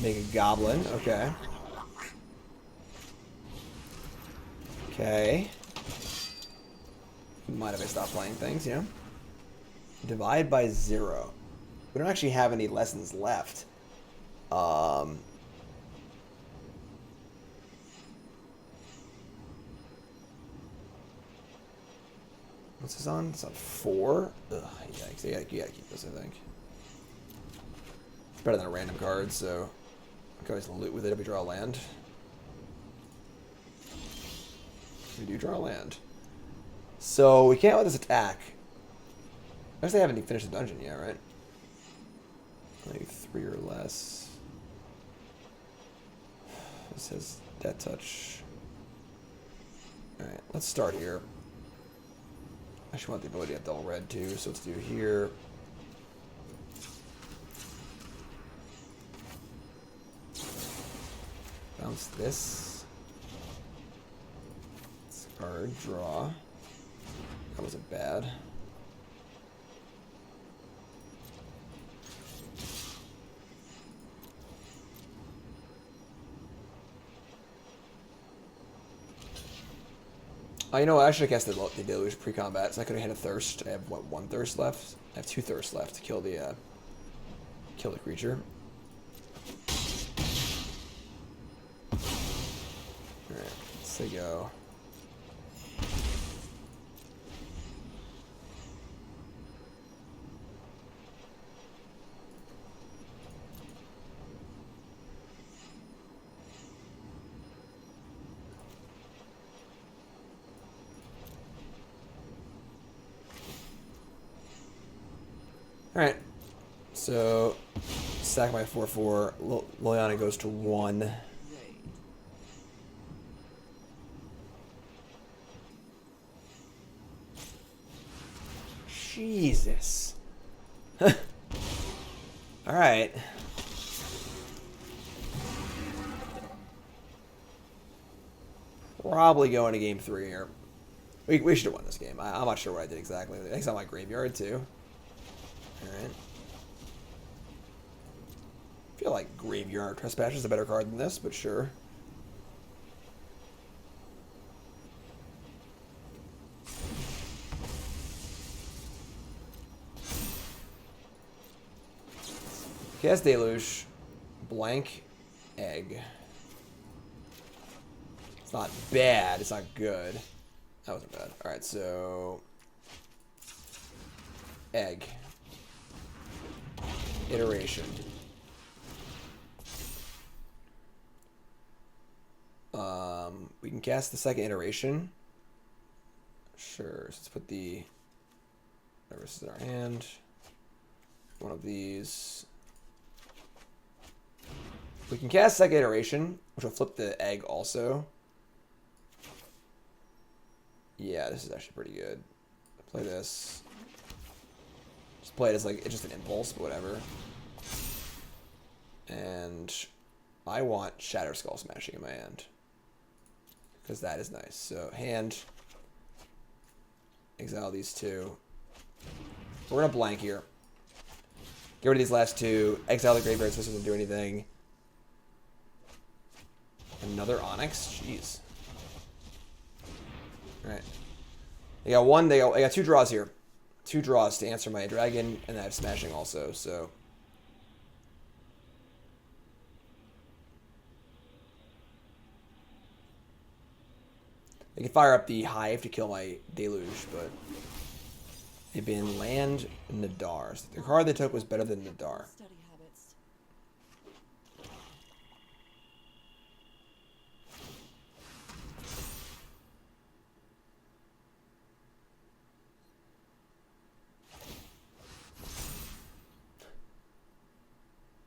Make a goblin, okay. Okay. Mind if I stop playing things, yeah? Divide by 0. We don't actually have any lessons left. What's this on? It's on 4? Ugh, yikes. You gotta keep this, I think. It's better than a random card, so... Can always loot with it if we draw a land. We do draw a land. So we can't let this attack. I guess they haven't even finished the dungeon yet, right? Like 3 or less. This has Death Touch. Alright, let's start here. I actually want the ability to have double red too, so let's do here. Bounce this. Discard, draw. That wasn't bad. You know what? I should have cast the Deluge pre-combat, so I could have had a Thirst. I have, what, 1 Thirst left? I have 2 Thirsts left to kill the creature. Alright, let's say go. Alright, so sack my 4/4. Liliana goes to 1. Jesus. Alright. Probably going to game 3 here. We should have won this game. I'm not sure what I did exactly. I think it's on my graveyard too. Alright. I feel like Graveyard Trespass is a better card than this, but sure. Cast Deluge. Blank Egg. It's not bad. It's not good. That wasn't bad. Alright, so... Egg. Iteration. We can cast the second iteration. Sure. So let's put the Duress in our hand. One of these. We can cast second iteration, which will flip the egg also. Yeah, this is actually pretty good. Play this. Just play it as like it's just an impulse, but whatever. And I want Shatterskull Smashing in my hand. Because that is nice. So hand. Exile these 2. We're gonna blank here. Get rid of these last 2. Exile the graveyard so this doesn't do anything. Another Onyx? Jeez. Alright. I got 2 draws here. 2 draws to answer my dragon, and I have Smashing also, so. I can fire up the Hive to kill my Deluge, but they've been land Nadar. So the card they took was better than Nadar. Study habits.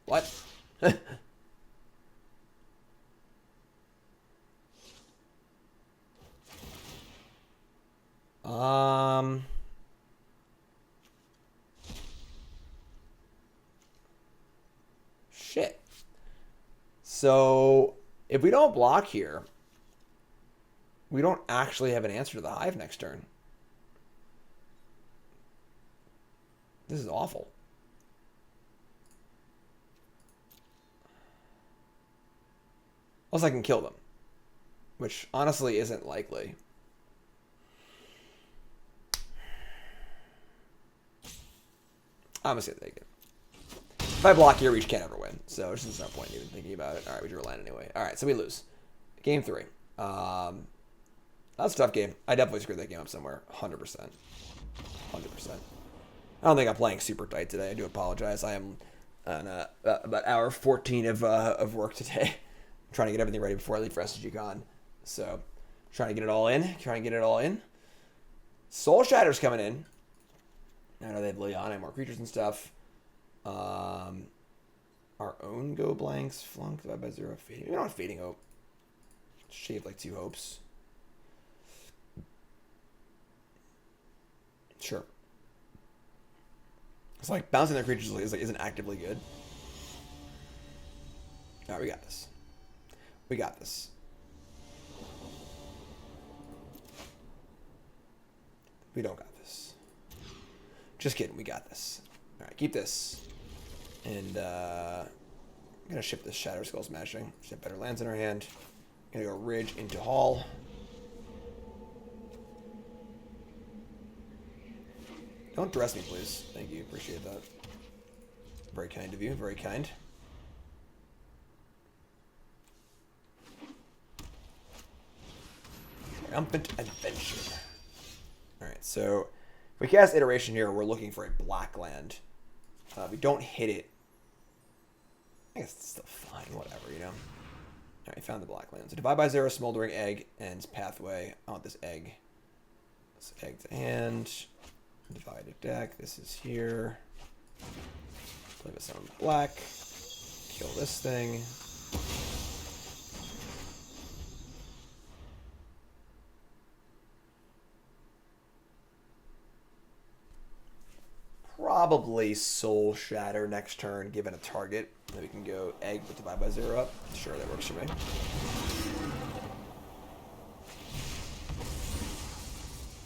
What? Shit. So, if we don't block here, we don't actually have an answer to the Hive next turn. This is awful. Unless I can kill them, which honestly isn't likely. I'm just gonna take it. If I block here, we can't ever win, so there's just no point in even thinking about it. All right, we drew a land anyway. All right, so we lose. Game 3. That was a tough game. I definitely screwed that game up somewhere. 100%. 100%. I don't think I'm playing super tight today. I do apologize. I am on about hour 14 of work today. Trying to get everything ready before I leave for SGCon. So, trying to get it all in. Soul Shatter's coming in. I know they have Liana and more creatures and stuff. Our own Go Blanks, Flunk, divide by 0, Fading. We don't have Fading Hope. Shave like 2 hopes. Sure. It's like bouncing their creatures isn't actively good. Alright, we got this. We got this. We don't got this. Just kidding, we got this. Alright, keep this. And I'm gonna ship this Shatterskull Smashing. Just have better lands in our hand. Gonna go Ridge into Hall. Don't dress me, please. Thank you. Appreciate that. Very kind of you. Very kind. Triumphant Adventure. Alright, so if we cast Iteration here, we're looking for a black land. We don't hit it. I guess it's still fine. Whatever, you know. Alright, found the black land. So divide by 0, Smoldering Egg, ends Pathway. I want this egg. This egg to hand. Divided deck. This is here. Play with some black. Kill this thing. Probably Soul Shatter next turn, given a target. Then we can go Egg with divide by 0 up. Sure, that works for me.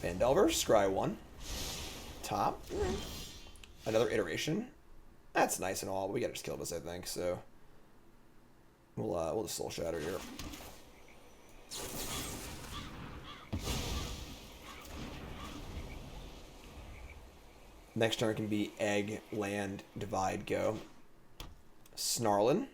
Vandelver, scry 1. Top. Another Iteration. That's nice and all, but we gotta just kill this, I think, so we'll just Soul Shatter here. Next turn can be Egg, Land, Divide, go. Snarlin.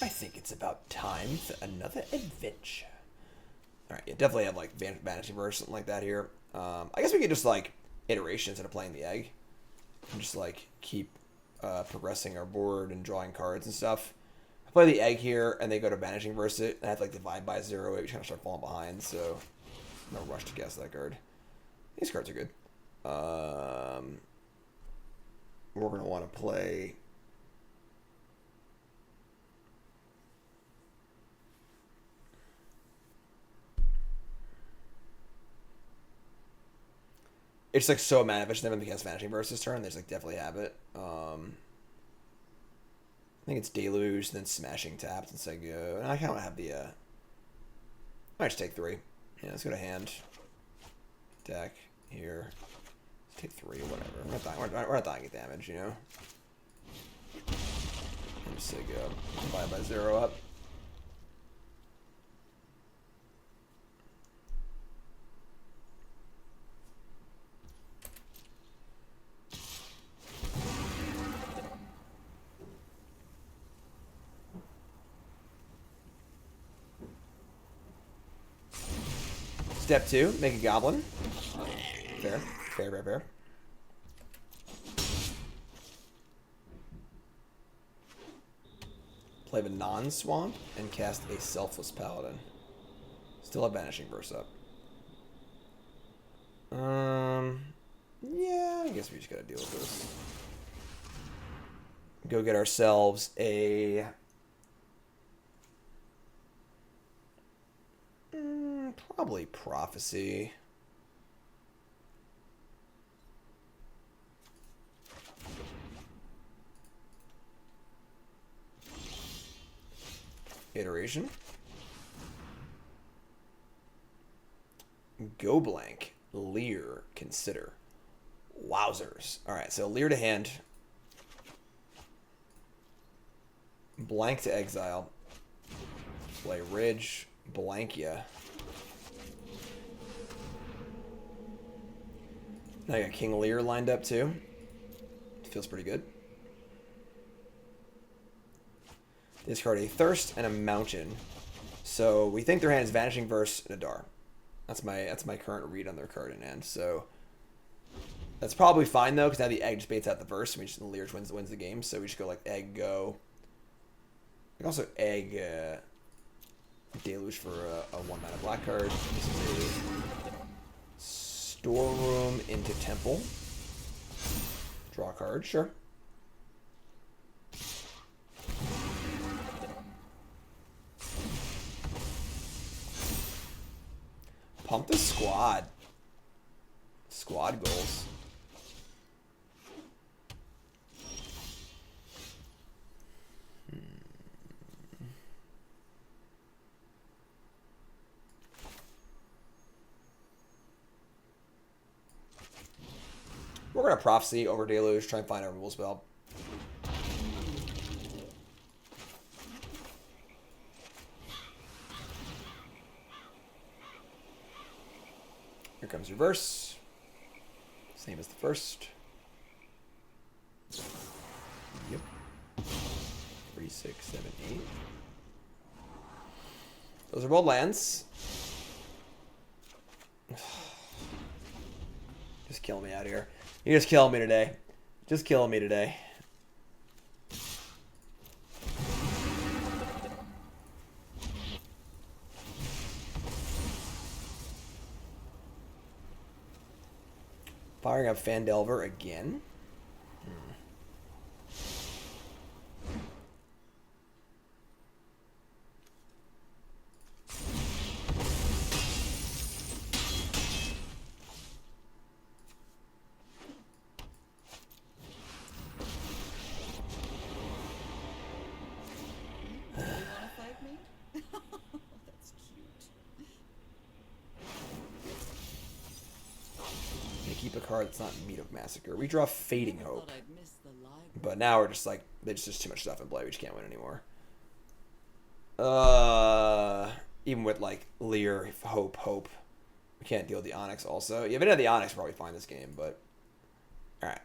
I think it's about time for another adventure. Alright, you definitely have like Vanishing Verse, something like that here. I guess we could just like Iteration instead of playing the Egg. And just like keep progressing our board and drawing cards and stuff. I play the Egg here and they go to Vanishing Verse it. And I have to like divide by 0, we kind of start falling behind, so no rush to guess that card. These cards are good. We're going to want to play... It's like so mana efficient that because Vanishing Verse this turn, they just like definitely have it. I think it's Deluge, then Smashing tapped and say go. And I kind of have the I might just take 3. Yeah, let's go to hand. Deck here. Let's take 3 or whatever. We're not dying at damage, you know. And just say go. Divide by 0 up. Step 2, make a goblin. Fair. Play the non-swamp and cast a Selfless Paladin. Still have Vanishing Verse up. Yeah, I guess we just gotta deal with this. Go get ourselves a... probably Prophecy. Iteration. Go blank. Lier. Consider. Wowzers. Alright, so Lier to hand. Blank to exile. Play Ridge. Blank ya. Now I got King Lier lined up too. Feels pretty good. Discard a Thirst and a Mountain. So we think their hand is Vanishing Verse and a Dar. That's my current read on their card in hand. So that's probably fine though, because now the egg just baits out the burst, and we just Lier wins the game. So we just go like egg go. I can also egg Deluge for a 1-mana black card. This is a storeroom into temple. Draw a card, sure. Pump the squad. Squad goals. We're going to Prophecy over Deluge, try and find a removal spell. Here comes reverse. Same as the first. Yep. 3, 6, 7, 8. Those are both lands. Just kill me out here. You're just killing me today. Just killing me today. Firing up Fandelver again. Keep a card that's not Meat of Massacre. We draw Fading Hope. But now we're just like, there's just too much stuff in play. We just can't win anymore. Even with like Lier, Hope. We can't deal with the Onyx also. Yeah, if we didn't have the Onyx, we'd probably find this game, but. Alright.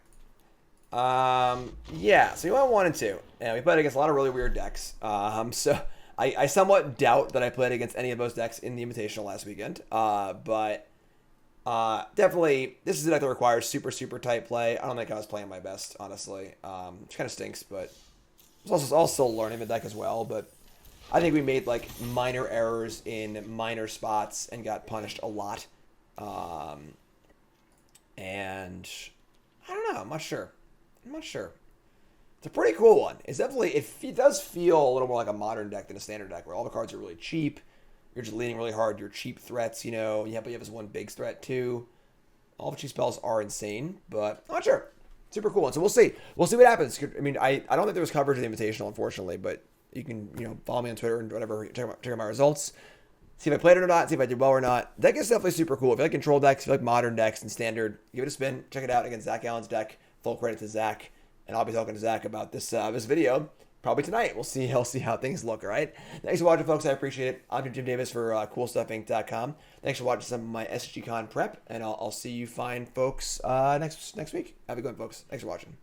Yeah, so I wanted to. And we played against a lot of really weird decks. So I somewhat doubt that I played against any of those decks in the Invitational last weekend. But definitely, this is a deck that requires super, super tight play. I don't think I was playing my best, honestly. Which kind of stinks, but it's also learning the deck as well. But I think we made like minor errors in minor spots and got punished a lot. And I don't know. I'm not sure. It's a pretty cool one. It's definitely, it does feel a little more like a modern deck than a standard deck, where all the cards are really cheap. You're just leaning really hard. Your cheap threats, you know. Yeah, but you have this one big threat too. All the cheap spells are insane, but I'm not sure. Super cool one. So we'll see. We'll see what happens. I mean, I don't think there was coverage of the Invitational, unfortunately, but you can, follow me on Twitter and whatever, check out my results. See if I played it or not, see if I did well or not. Deck is definitely super cool. If you like control decks, if you like modern decks and standard, give it a spin. Check it out against Zach Allen's deck. Full credit to Zach. And I'll be talking to Zach about this video probably tonight. We'll see how things look, all right? Thanks for watching, folks. I appreciate it. I'm Jim Davis for CoolStuffInc.com. Thanks for watching some of my SGCon prep, and I'll see you fine folks next week. Have a good one, folks. Thanks for watching.